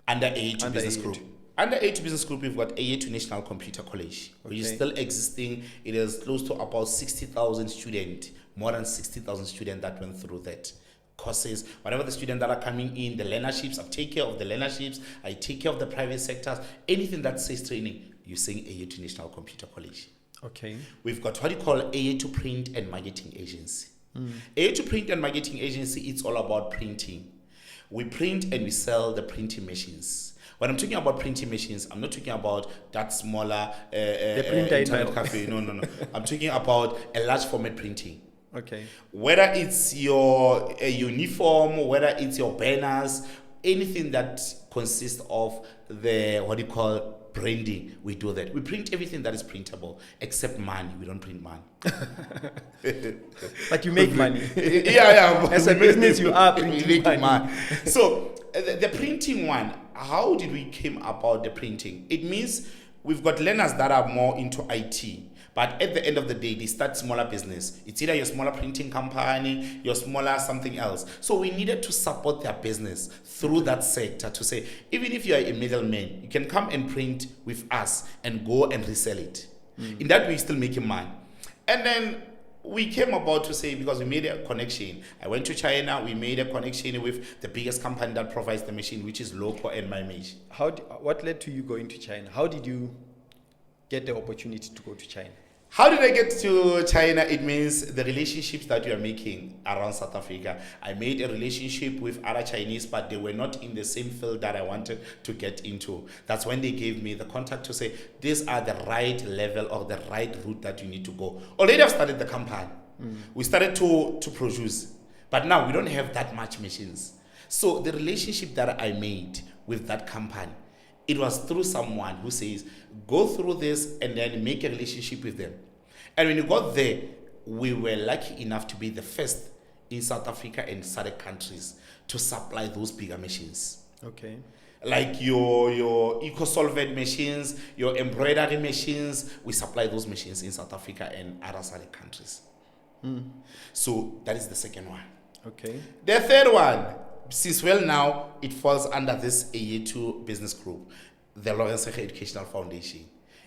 Under EYETHU Business EYETHU. Group. Under EYETHU Business Group, we've got EYETHU National Computer College, which is Okay. still existing. It is close to about 60,000 students, more than 60,000 students that went through that courses. Whatever the students that are coming in, the learnerships, I take care of the learnerships, I take care of the private sectors. Anything that says training, you're saying EYETHU National Computer College. Okay. We've got what you call EYETHU Print and Marketing Agency. EYETHU Print and Marketing Agency, it's all about printing. We print and we sell the printing machines. When I'm talking about printing machines, I'm not talking about that smaller the printer internet cafe. No. I'm talking about a large format printing. Okay. Whether it's your uniform, whether it's your banners, anything that consists of the branding, we do that. We print everything that is printable except money. We don't print money. But you make money. Yeah. As a business, you are printing money. So the printing one, how did we came about the printing? It means we've got learners that are more into IT. But at the end of the day, they start smaller business. It's either your smaller printing company, your smaller something else. So we needed to support their business through that sector to say, even if you are a middleman, you can come and print with us and go and resell it. In that way, you're still making money. And then we came about to say, because we made a connection. I went to China, we made a connection with the biggest company that provides the machine, which is Loco and MyMage. What led to you going to China? How did you get the opportunity to go to China? How did I get to China? It means the relationships that you are making around South Africa. I made a relationship with other Chinese, but they were not in the same field that I wanted to get into. That's when they gave me the contact to say, these are the right level or the right route that you need to go. Already I've started the company. We started to produce, but now we don't have that much machines. So the relationship that I made with that company, it was through someone who says, go through this and then make a relationship with them. And when you got there, we were lucky enough to be the first in South Africa and SADC countries to supply those bigger machines. Okay. Like your eco-solvent machines, your embroidery machines, we supply those machines in South Africa and other SADC countries. So that is the second one. Okay. The third one, since well now it falls under this EYETHU business group, the Lawrence Khekhe Educational Foundation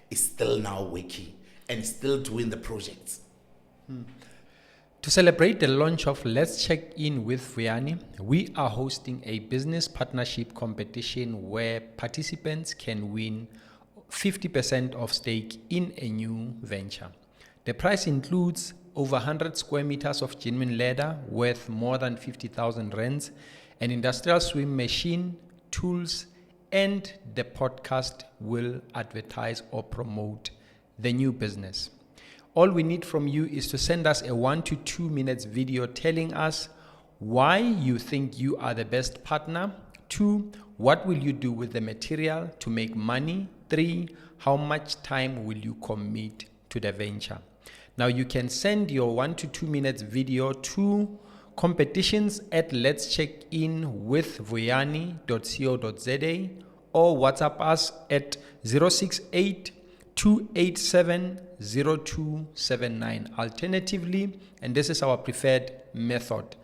is still now working and still doing the projects. To celebrate the launch of Let's Check In with Vuyani, we are hosting a business partnership competition where participants can win 50% of stake in a new venture. The prize includes over 100 square meters of genuine leather worth more than 50,000 rands, an industrial swim machine, tools, and the podcast will advertise or promote the new business. All we need from you is to send us a 1 to 2 minutes video telling us why you think you are the best partner. 2, what will you do with the material to make money? 3, how much time will you commit to the venture? Now you can send your 1 to 2 minutes video to competitions@letscheckinwithvuyani.co.za or WhatsApp us at 068 2870279. Alternatively, and this is our preferred method,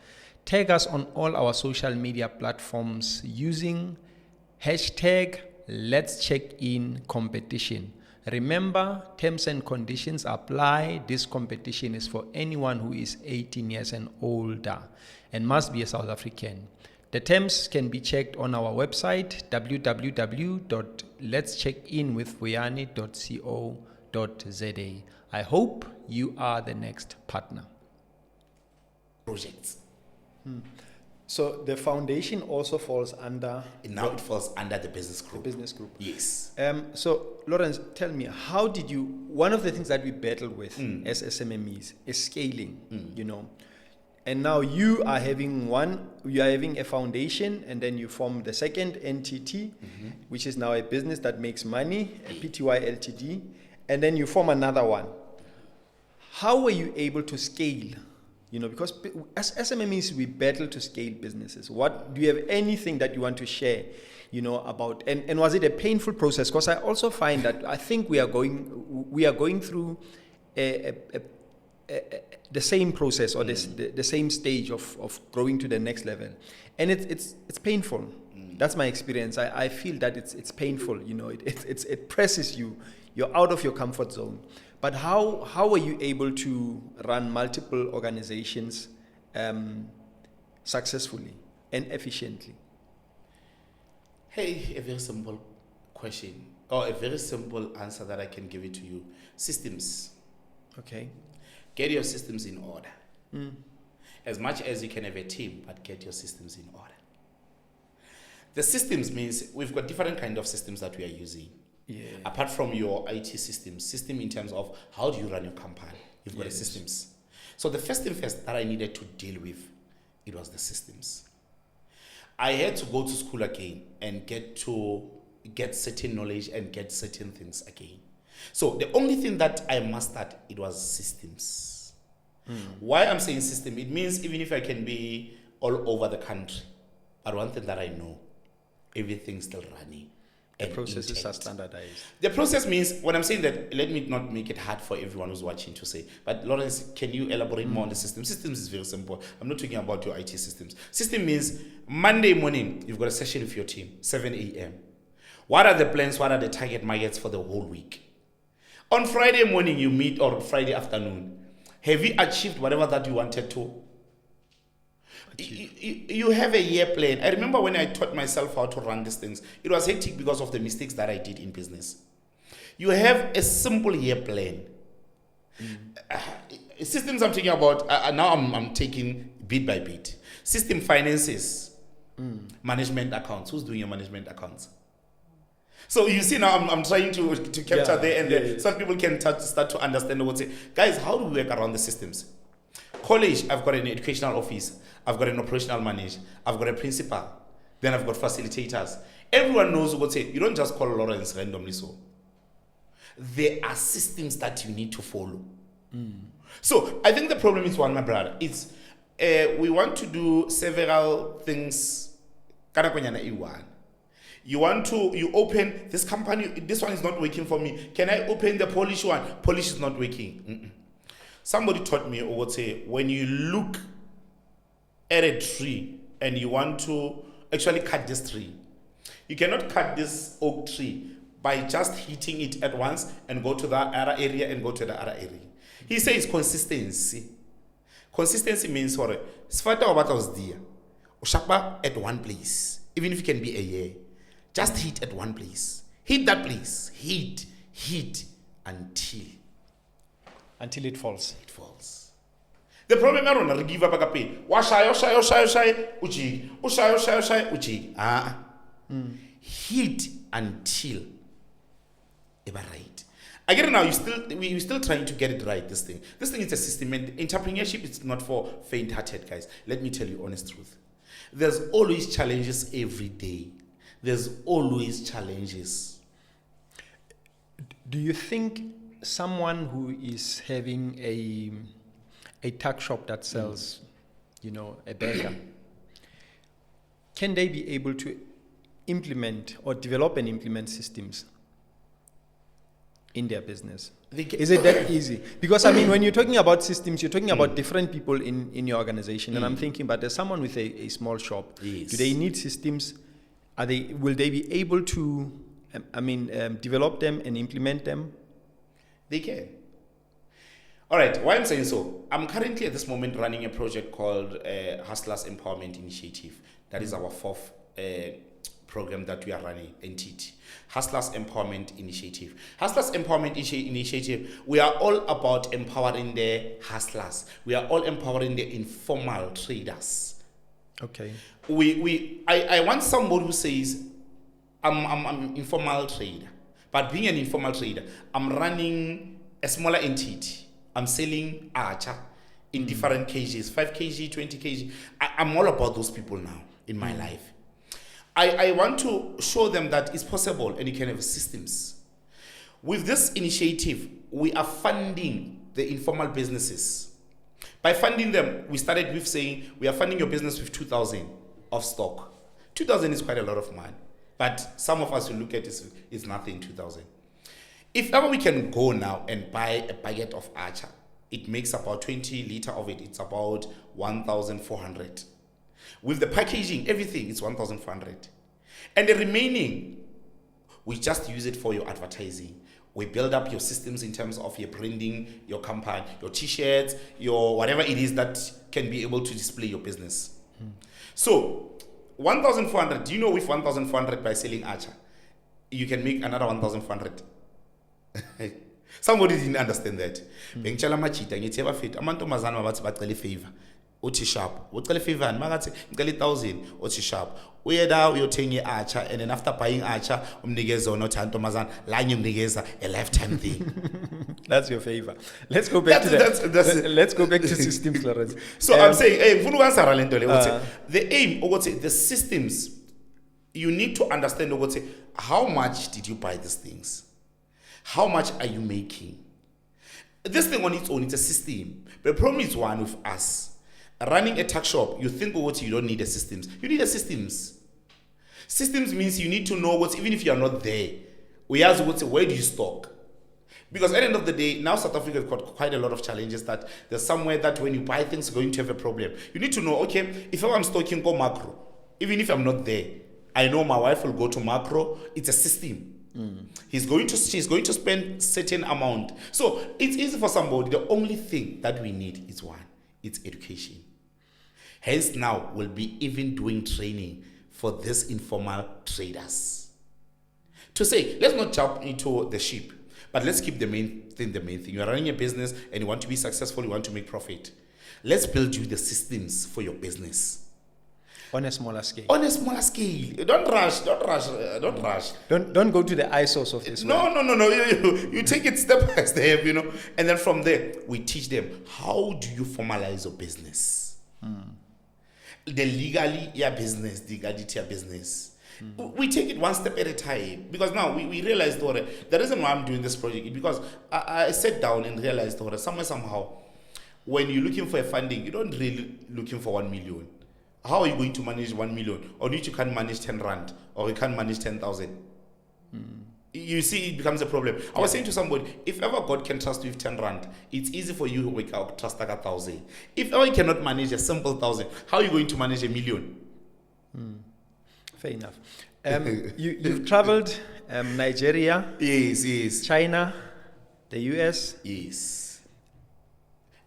tag us on all our social media platforms using hashtag Let's Check In Competition. Remember, terms and conditions apply. This competition is for anyone who is 18 years and older and must be a South African. The terms can be checked on our website, www.letscheckinwithvuyani.co.za. I hope you are the next partner. Projects. So the foundation also falls under... Now it falls under the business group. The business group. Yes. So, Lawrence, tell me, how did you... One of the things that we battle with as SMMEs is scaling, you know. And now you are having a foundation, and then you form the second entity, which is now a business that makes money, a PTY Ltd, and then you form another one. How were you able to scale? You know, because as SMMEs, we battle to scale businesses. Do you have anything that you want to share, you know, about, and was it a painful process? Because I also find that I think we are going through the same process or the same stage of growing to the next level, and it's painful. That's my experience. I feel that it's painful. You know, it presses you. You're out of your comfort zone. But how were you able to run multiple organizations successfully and efficiently? Hey, a very simple question, or a very simple answer that I can give it to you. Systems. Okay. Get your systems in order. As much as you can have a team, but get your systems in order. The systems means we've got different kind of systems that we are using. Yeah. Apart from your IT system in terms of how do you run your company, you've got the systems. So the first thing that I needed to deal with, it was the systems. I had to go to school again and get certain knowledge and get certain things again. So the only thing that I mastered, it was systems. Why I'm saying system, it means even if I can be all over the country, but one thing that I know, everything's still running. The processes are standardized. The process means, when I'm saying that, let me not make it hard for everyone who's watching to say, but Lawrence, can you elaborate more on the system? Systems is very simple. I'm not talking about your IT systems. System means Monday morning, you've got a session with your team, 7 a.m. What are the plans? What are the target markets for the whole week? On Friday morning, you meet, or Friday afternoon. Have you achieved whatever that you wanted to? You have a year plan. I remember when I taught myself how to run these things, it was hectic because of the mistakes that I did in business. You have a simple year plan. Systems I'm talking about, now I'm taking bit by bit. System finances, management accounts. Who's doing your management accounts? So you see now I'm trying to capture there, and some people can start to understand what's it. Guys, how do we work around the systems? College, I've got an educational office. I've got an operational manager. I've got a principal. Then I've got facilitators. Everyone knows what's it. You don't just call Lawrence randomly so. There are systems that you need to follow. So I think the problem is one, my brother. It's we want to do several things. You open this company, this one is not working for me. Can I open the Polish one? Polish is not working. Somebody taught me, or would say, when you look at a tree and you want to actually cut this tree, you cannot cut this oak tree by just hitting it at once and go to the other area and go to the other area. He says consistency. Consistency means what? At one place, even if it can be a year, just hit at one place. Hit that place. Hit until it falls. It falls. The problem is we give up agape. Hit until right. Again, now we're still trying to get it right. This thing is a system, and entrepreneurship is not for faint-hearted guys. Let me tell you honest truth. There's always challenges every day. There's always challenges. Do you think someone who is having a tuck shop that sells, a burger, can they be able to implement or develop and implement systems? in their business? They get- Is it that easy? Because I mean, when you're talking about systems, you're talking about different people in your organization, and I'm thinking, but there's someone with a small shop. Yes. Do they need systems? Will they be able to, develop them and implement them? They can. All right, why I'm saying so, I'm currently at this moment running a project called Hustlers Empowerment Initiative. That is our fourth program that we are running, entity. Hustlers Empowerment Initiative. Hustlers Empowerment Initiative, we are all about empowering the hustlers. We are all empowering the informal traders. Okay. I want somebody who says, I'm an informal trader, but being an informal trader, I'm running a smaller entity. I'm selling archer in different kgs, 5 kg, 20 kg. I'm all about those people now in my life. I want to show them that it's possible and you can have systems. With this initiative, we are funding the informal businesses. By funding them, we started with saying we are funding your business with 2,000 of stock. 2,000 is quite a lot of money, but some of us will look at it, it's nothing, 2,000. If ever we can go now and buy a packet of archer, it makes about 20 liter of it. It's about 1,400. With the packaging, everything, it's 1,400. And the remaining, we just use it for your advertising. We build up your systems in terms of your branding, your campaign, your t-shirts, your whatever it is that can be able to display your business. So, 1,400, do you know with 1,400 by selling archer, you can make another 1,400? Somebody didn't understand that. Bengitshela amajita ngithi ebafethu amantombazana bathi bacela ifavor. Uthi sharp. Ucela ifavor and makathi ngicela 1,000 uthi sharp. Uye la uyothenga iarcher and then after buying archer umnikeza ona uthi antombazana la ngimnikeza a lifetime thing. That's your favor. Let's go back let's go back to systems, Lawrence. So I'm saying, hey, ngifuna ukansara lento le ukuthi the aim ukuthi the systems, you need to understand ukuthi how much did you buy these things? How much are you making? This thing on its own, it's a system. But the problem is one with us. Running a tuck shop, you think what you don't need a systems. You need a systems. Systems means you need to know what, even if you are not there, we ask what, where do you stock? Because at the end of the day, now South Africa has got quite a lot of challenges that there's somewhere that when you buy things, you're going to have a problem. You need to know, okay, if I'm stocking go macro, even if I'm not there, I know my wife will go to macro. It's a system. She's going to spend certain amount. So it's easy for somebody. The only thing that we need is one. It's education. Hence now we'll be even doing training for these informal traders. To say, let's not jump into the sheep, but let's keep the main thing. You're running a business and you want to be successful, you want to make profit. Let's build you the systems for your business. On a smaller scale. On a smaller scale. Don't rush. Don't go to the ISOs of this. No. You take it step by step, and then from there we teach them how do you formalize your business. The legally your business, the legality your business. We take it one step at a time because now we realized the reason why I'm doing this project is because I sat down and realized somehow when you're looking for a funding, you don't really looking for 1 million. How are you going to manage 1 million? Or you can't manage 10 rand, or you can't manage 10,000. You see, it becomes a problem. I was saying to somebody, if ever God can trust you with 10 rand, it's easy for you to wake up, trust like 1,000. If ever you cannot manage a simple 1,000, how are you going to manage 1 million? Fair enough. You've traveled Nigeria, yes, China, the US, yes,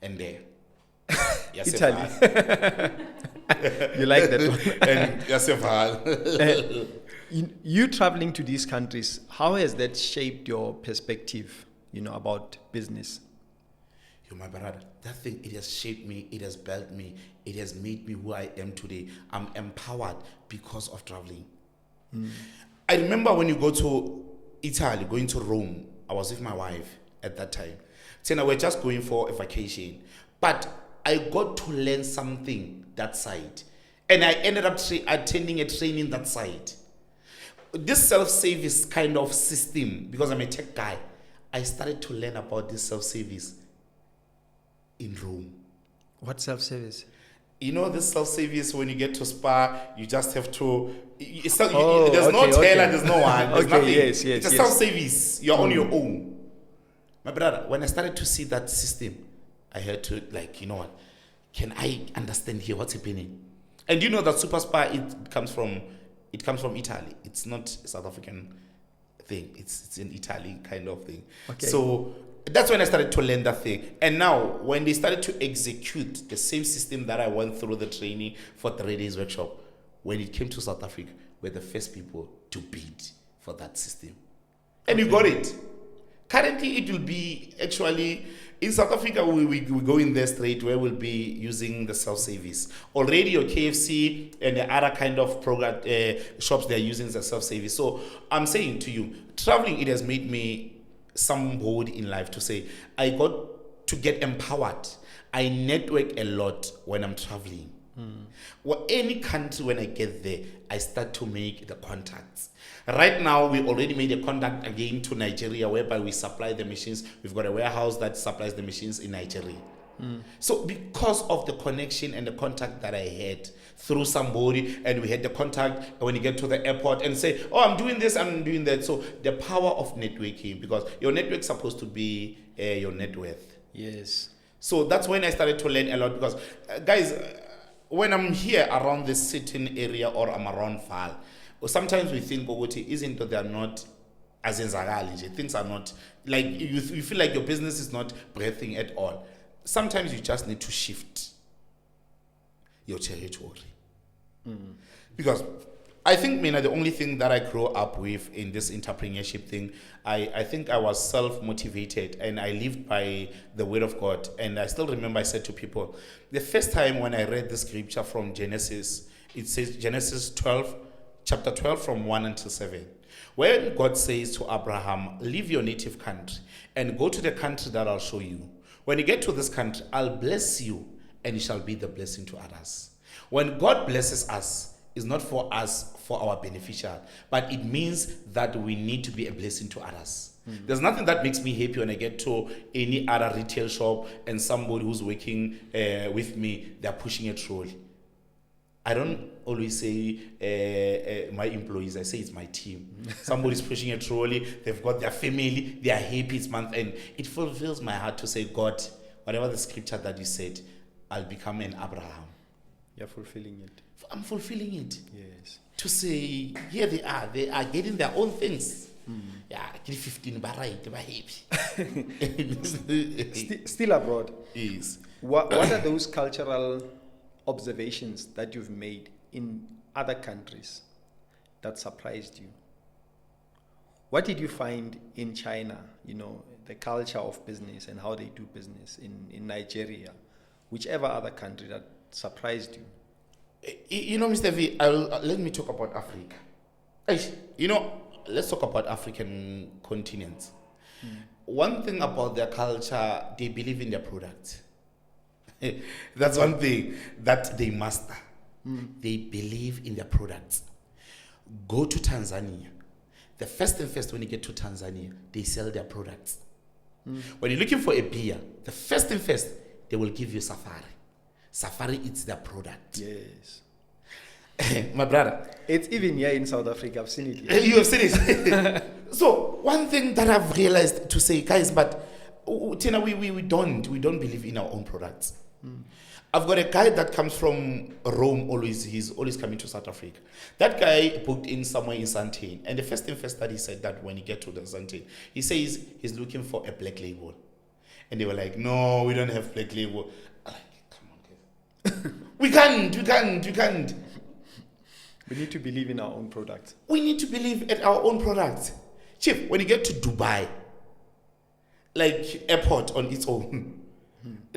and there. Yes, Italy. You like that one? And yes, you traveling to these countries, how has that shaped your perspective, about business? My brother, that thing, it has shaped me, it has built me, it has made me who I am today. I'm empowered because of traveling. I remember when you go to Italy, going to Rome, I was with my wife at that time. So we're just going for a vacation. But I got to learn something that side. And I ended up attending a training that side. This self-service kind of system, because I'm a tech guy, I started to learn about this self-service in Rome. What self-service? This self-service, when you get to Spa, you just have to... there's no tailor, there's no one. There's nothing. It's a self-service. You're on your own. My brother, when I started to see that system, I had to, like, you know what, can I understand here what's happening? And you know that Super Spa, it comes from Italy. It's not a South African thing. It's an Italy kind of thing. Okay. So that's when I started to learn that thing. And now, when they started to execute the same system that I went through the training for 3 days workshop, when it came to South Africa, we're the first people to bid for that system. And we got it. Currently, it will be actually in South Africa. We go in there straight where we'll be using the self-service. Already, your KFC and the other kind of program shops, they're using the self-service. So I'm saying to you, traveling, it has made me somebody in life to say, I got to get empowered. I network a lot when I'm traveling. Well, any country, when I get there, I start to make the contacts. Right now, we already made a contact again to Nigeria, whereby we supply the machines. We've got a warehouse that supplies the machines in Nigeria. So because of the connection and the contact that I had through somebody, and we had the contact when you get to the airport and say, oh, I'm doing this, I'm doing that. So the power of networking, because your network's supposed to be your net worth. Yes. So that's when I started to learn a lot, because guys, when I'm here around this certain area or I'm around Val, sometimes we think, isn't that they're not as in Zagali, things are not, like, you feel like your business is not breathing at all. Sometimes you just need to shift your territory. Because I think, the only thing that I grew up with in this entrepreneurship thing, I think I was self-motivated and I lived by the word of God. And I still remember I said to people, the first time when I read the scripture from Genesis, it says Genesis 12, chapter 12 from 1 until 7. When God says to Abraham, leave your native country and go to the country that I'll show you. When you get to this country, I'll bless you and you shall be the blessing to others. When God blesses us, it's not for us, for our beneficial, but it means that we need to be a blessing to others. There's nothing that makes me happy when I get to any other retail shop and somebody who's working with me, they're pushing a trolley. I don't always say my employees, I say it's my team. Somebody's pushing a trolley, they've got their family, they are happy, it's month end. It fulfills my heart to say, God, whatever the scripture that you said, I'll become an Abraham. You're fulfilling it. I'm fulfilling it. Yes. To say, here they are getting their own things. Yeah, 15, but right, they're happy. Still abroad. Yes. What are those cultural observations that you've made in other countries that surprised you? What did you find in China, the culture of business and how they do business, in Nigeria, whichever other country that surprised you? Mr. V, let me talk about Africa. Let's talk about African continents. One thing about their culture, they believe in their products. That's one thing that they master. They believe in their products. Go to Tanzania. The first and first, when you get to Tanzania, they sell their products. When you're looking for a beer, the first and first, they will give you Safari. Safari, it's their product. Yes. My brother. It's even here in South Africa. I've seen it here. You have seen it. So, one thing that I've realized to say, guys, but Tina, we don't believe in our own products. I've got a guy that comes from Rome he's always coming to South Africa. That guy booked in somewhere in Sandton. And the first thing first that he said that when he get to the Sandton, he says he's looking for a black label. And they were like, no, we don't have black label. I'm like, come on, guys. We can't. We need to believe in our own products. We need to believe in our own products. Chief, when you get to Dubai, like airport on its own,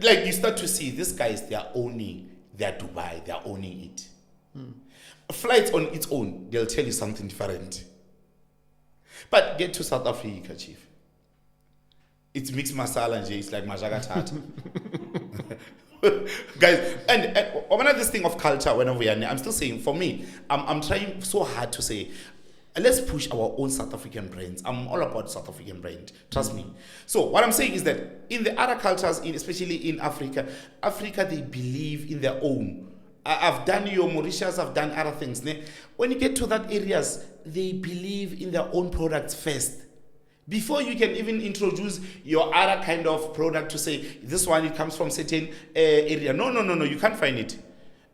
like you start to see these guys, they are owning their Dubai, they are owning it. Flights on its own, they'll tell you something different. But get to South Africa, Chief. It's mixed masala and it's like majaga tat. Guys, and one of this thing of culture, whenever we are, I'm still saying, for me, I'm trying so hard to say, let's push our own South African brands. I'm all about South African brand. Trust me. So what I'm saying is that in the other cultures, especially in Africa, they believe in their own. I've done your Mauritius, I've done other things. When you get to that areas, they believe in their own products first Before you can even introduce your other kind of product to say, this one, it comes from certain area. No, you can't find it.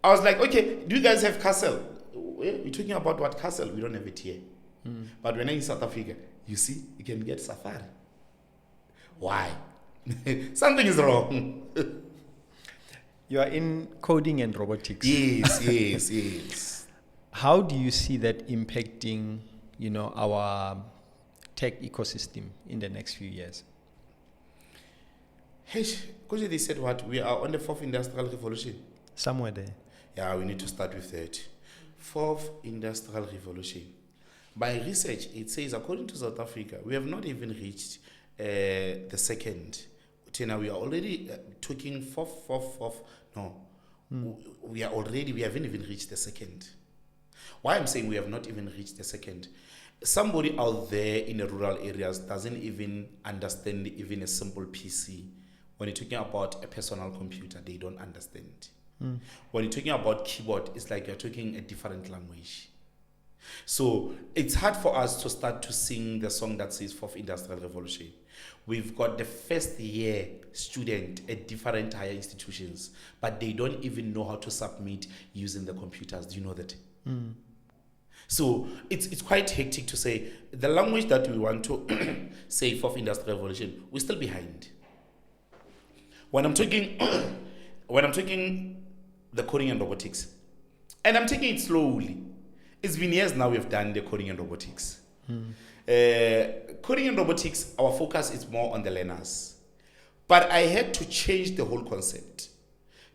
I was like, okay, do you guys have castle? We're talking about what castle? We don't have it here. But when I'm in South Africa, you see, you can get safari. Why? Something is wrong. You are in coding and robotics. Yes. How do you see that impacting, our tech ecosystem in the next few years? Hey, because they said what? We are on the 4th industrial revolution. Somewhere there. Yeah, we need to start with that. 4th industrial revolution. By research, it says, according to South Africa, we have not even reached the second. Tina, we are already talking fourth. No, we haven't even reached the second. Why I'm saying we have not even reached the second? Somebody out there in the rural areas doesn't even understand even a simple PC. When you're talking about a personal computer, they don't understand. When you're talking about keyboard, it's like you're talking a different language. So it's hard for us to start to sing the song that says 4th Industrial Revolution. We've got the first year student at different higher institutions, but they don't even know how to submit using the computers. Do you know that? So it's quite hectic to say the language that we want to say 4th Industrial Revolution, we're still behind. When I'm talking the coding and robotics, and I'm taking it slowly. It's been years now we've done the coding and robotics. Coding and robotics, our focus is more on the learners. But I had to change the whole concept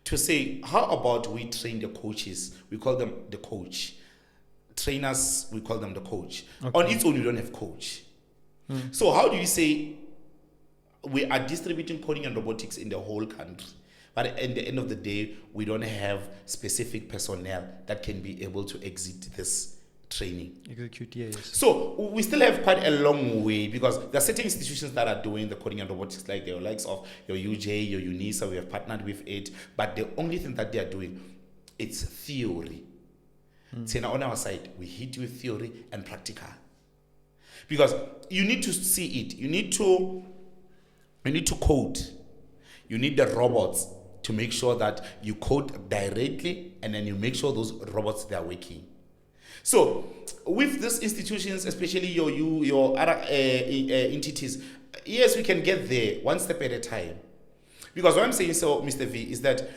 to say, how about we train the coaches? We call them the coach. Trainers, we call them the coach. Okay. On its own, you don't have coach. So how do you say we are distributing coding and robotics in the whole country? But at the end of the day, we don't have specific personnel that can be able to execute this training. Yes. So we still have quite a long way because there are certain institutions that are doing the coding and robotics, like the likes of your UJ, your UNISA. We have partnered with it, but the only thing that they are doing, it's theory. So now on our side, we hit with theory and practical, because you need to see it. You need to code. You need the robots to make sure that you code directly, and then you make sure those robots, they are working. So with these institutions, especially your other entities, yes, we can get there one step at a time. Because what I'm saying, so Mr. V, is that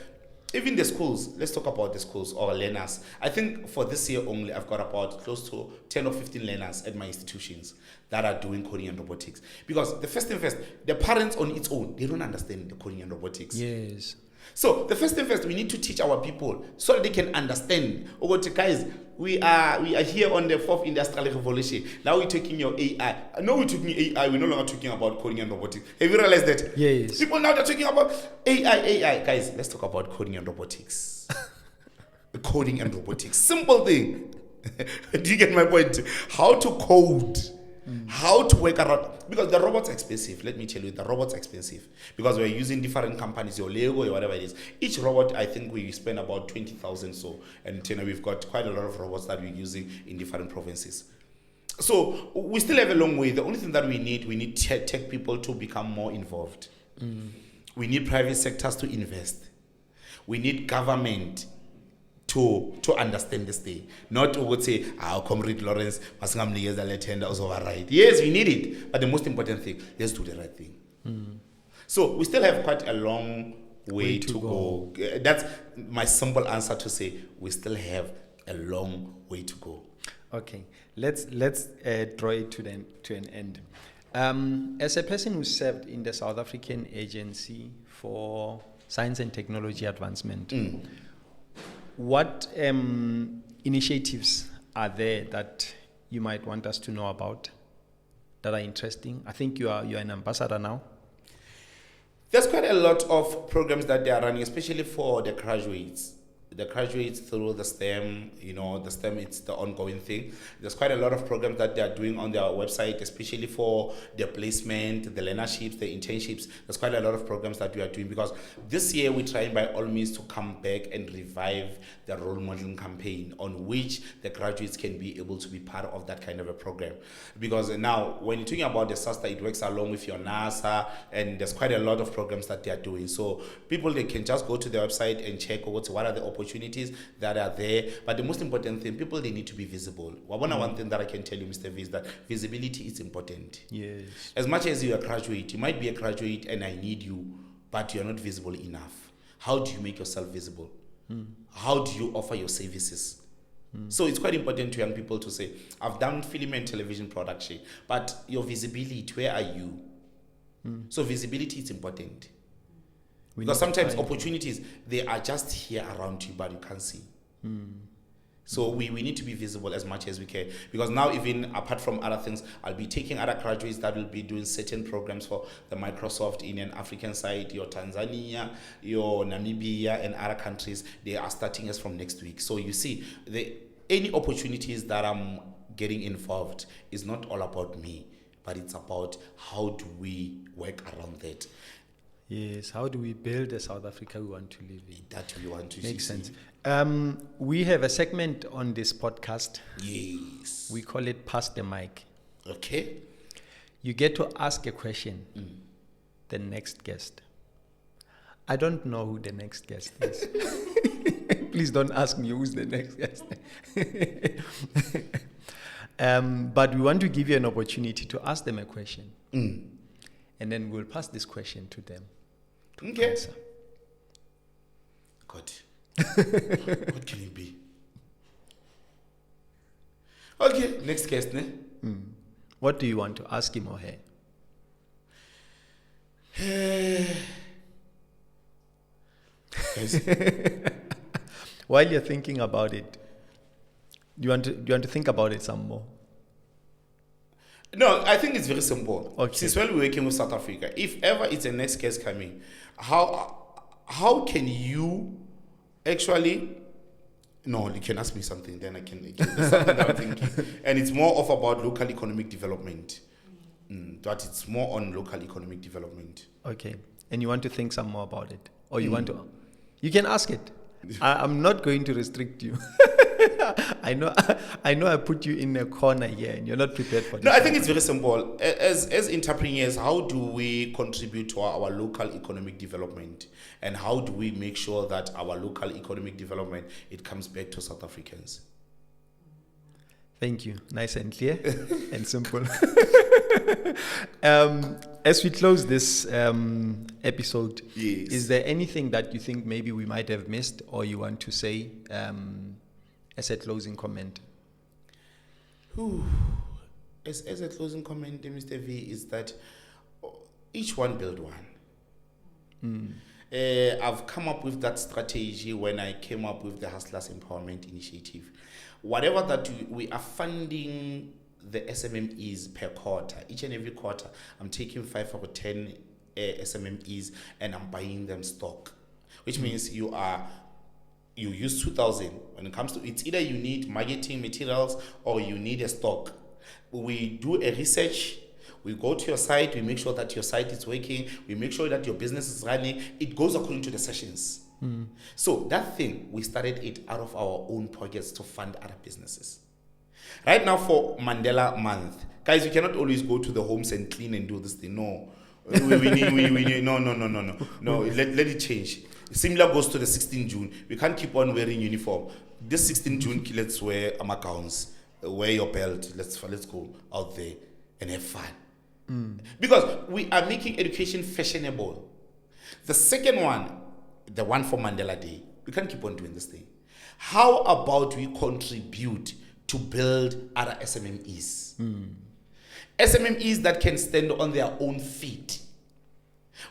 even the schools, let's talk about the schools or learners. I think for this year only, I've got about close to 10 or 15 learners at my institutions that are doing coding and robotics. Because the first thing first, the parents on its own, they don't understand the coding and robotics. Yes. So the first thing first, we need to teach our people so that they can understand. Oh, guys, we are here on the 4th Industrial Revolution. Now we're talking your AI. No, we're talking AI. We're no longer talking about coding and robotics. Have you realized that? Yes. People now they're talking about AI. Guys, let's talk about coding and robotics. Coding and robotics. Simple thing. Do you get my point? How to code. How to work around, because the robots are expensive. Let me tell you, the robots are expensive because we're using different companies, your Lego or whatever it is. Each robot, I think we spend about 20,000 so, and we've got quite a lot of robots that we're using in different provinces. So we still have a long way. The only thing that we need tech people to become more involved. We need private sectors to invest. We need government to understand this thing. Not to go say, comrade Lawrence, tender override. Yes, we need it. But the most important thing, let's do the right thing. So we still have quite a long way to go. That's my simple answer to say we still have a long way to go. Okay, let's draw it to an end. As a person who served in the South African Agency for Science and Technology Advancement, what initiatives are there that you might want us to know about that are interesting? I think you are an ambassador now. There's quite a lot of programs that they are running, especially for the graduates. the graduates through the STEM, the STEM, it's the ongoing thing. There's quite a lot of programs that they are doing on their website, especially for their placement, the learnerships, the internships. There's quite a lot of programs that we are doing, because this year we're trying by all means to come back and revive the role modeling campaign, on which the graduates can be able to be part of that kind of a program. Because now, when you're talking about the SASTA, it works along with your NASA, and there's quite a lot of programs that they are doing. So people, they can just go to their website and check what are the opportunities that are there. But the most important thing, people, they need to be visible. One thing that I can tell you, Mr. V, is that visibility is important. Yes. As much as you're a graduate, you might be a graduate and I need you, but you're not visible enough. How do you make yourself visible? How do you offer your services? So it's quite important to young people to say, I've done film and television production, but your visibility, where are you? So visibility is important. Because sometimes opportunities, they are just here around you, but you can't see. So we need to be visible as much as we can. Because now, even apart from other things, I'll be taking other graduates that will be doing certain programs for the Microsoft in an African side, your Tanzania, your Namibia, and other countries. They are starting us from next week. So you see, any opportunities that I'm getting involved is not all about me, but it's about how do we work around that. Yes, how do we build the South Africa we want to live in? That we want to Makes see. sense. We have a segment on this podcast. Yes. We call it Pass the Mic. Okay. You get to ask a question, the next guest. I don't know who the next guest is. Please don't ask me who's the next guest. But we want to give you an opportunity to ask them a question. And then we'll pass this question to them. Okay. Answer. God. What can it be? Okay, next guest, ne? What do you want to ask him or her? While you're thinking about it, do you want to think about it some more? No, I think it's very simple. Okay. Since when we're working with South Africa, if ever it's a next case coming, how can you actually... No, you can ask me something, then I can there's something that I'm thinking. And it's more of about local economic development. But it's more on local economic development. Okay. And you want to think some more about it? Or you want to... You can ask it. I'm not going to restrict you. I know I put you in a corner here and you're not prepared for this. No, I think it's very simple. As entrepreneurs, how do we contribute to our local economic development? And how do we make sure that our local economic development, it comes back to South Africans? Thank you. Nice and clear and simple. As we close this episode, Yes. Is there anything that you think maybe we might have missed or you want to say as a closing comment? As a closing comment, Mr. V, is that each one build one. I've come up with that strategy when I came up with the Hustlers Empowerment Initiative. Whatever that we are funding the SMMEs per quarter, each and every quarter, I'm taking 5 or 10 SMMEs and I'm buying them stock, which means you use 2,000. When it comes to it's either you need marketing materials or you need a stock. We do a research. We go to your site, we make sure that your site is working, we make sure that your business is running. It goes according to the sessions. So that thing, we started it out of our own pockets to fund other businesses. Right now for Mandela Month, guys, we cannot always go to the homes and clean and do this thing. No. We need, no. Let it change. Similar goes to the 16th June. We can't keep on wearing uniform. This 16th June, let's wear gowns, wear your belt. Let's go out there and have fun. Because we are making education fashionable. The second one, the one for Mandela Day, we can't keep on doing this thing. How about we contribute to build other SMMEs? SMMEs that can stand on their own feet.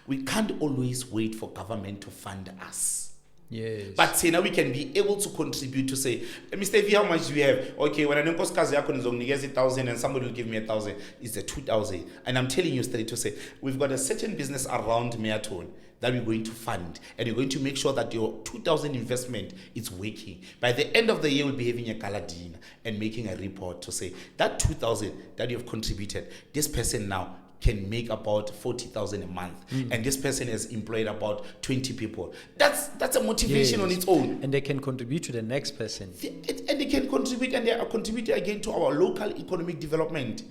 We can't always wait for government to fund us. Yes. But say now we can be able to contribute to say, Mr. V, how much do you have? Okay, when I know Koskazi Yakon is only 1,000 and somebody will give me 1,000, it's a 2,000. And I'm telling you straight to say, we've got a certain business around Meaton that we're going to fund, and you're going to make sure that your 2,000 investment is working. By the end of the year, we'll be having a gala dinner and making a report to say that 2,000 that you've contributed, this person now can make about 40,000 a month, and this person has employed about 20 people. That's a motivation on its own. And they can contribute to the next person. And they can contribute, and they are contributing again to our local economic development.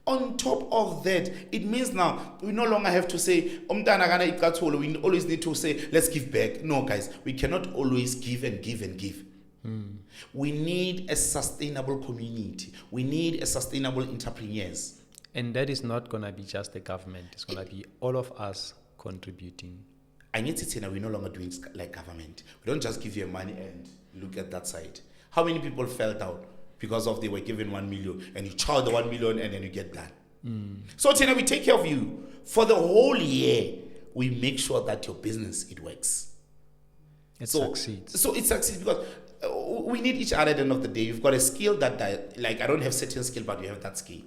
On top of that, it means now we no longer have to say, we always need to say, let's give back. No, guys, we cannot always give and give and give. We need a sustainable community. We need a sustainable entrepreneurs. And that is not going to be just the government. It's going to be all of us contributing. I need to say that we're no longer doing like government. We don't just give you money and look at that side. How many people fell down because of they were given 1 million and you charge the 1 million and then you get that? So Tina, we take care of you for the whole year. We make sure that your business, it works. It succeeds. So it succeeds because we need each other at the end of the day. You've got a skill that, like, I don't have certain skill, but you have that skill.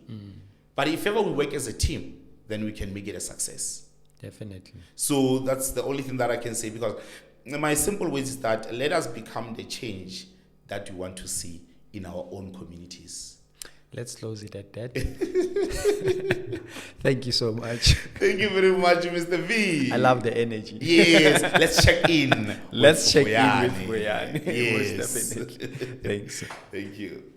But if ever we work as a team, then we can make it a success. Definitely. So that's the only thing that I can say, because my simple ways is that let us become the change that we want to see in our own communities. Let's close it at that. Thank you so much. Thank you very much, Mr. V. I love the energy. Yes, let's check in. Let's check in with Boyani. Yes. Most definitely. Thanks. Thank you.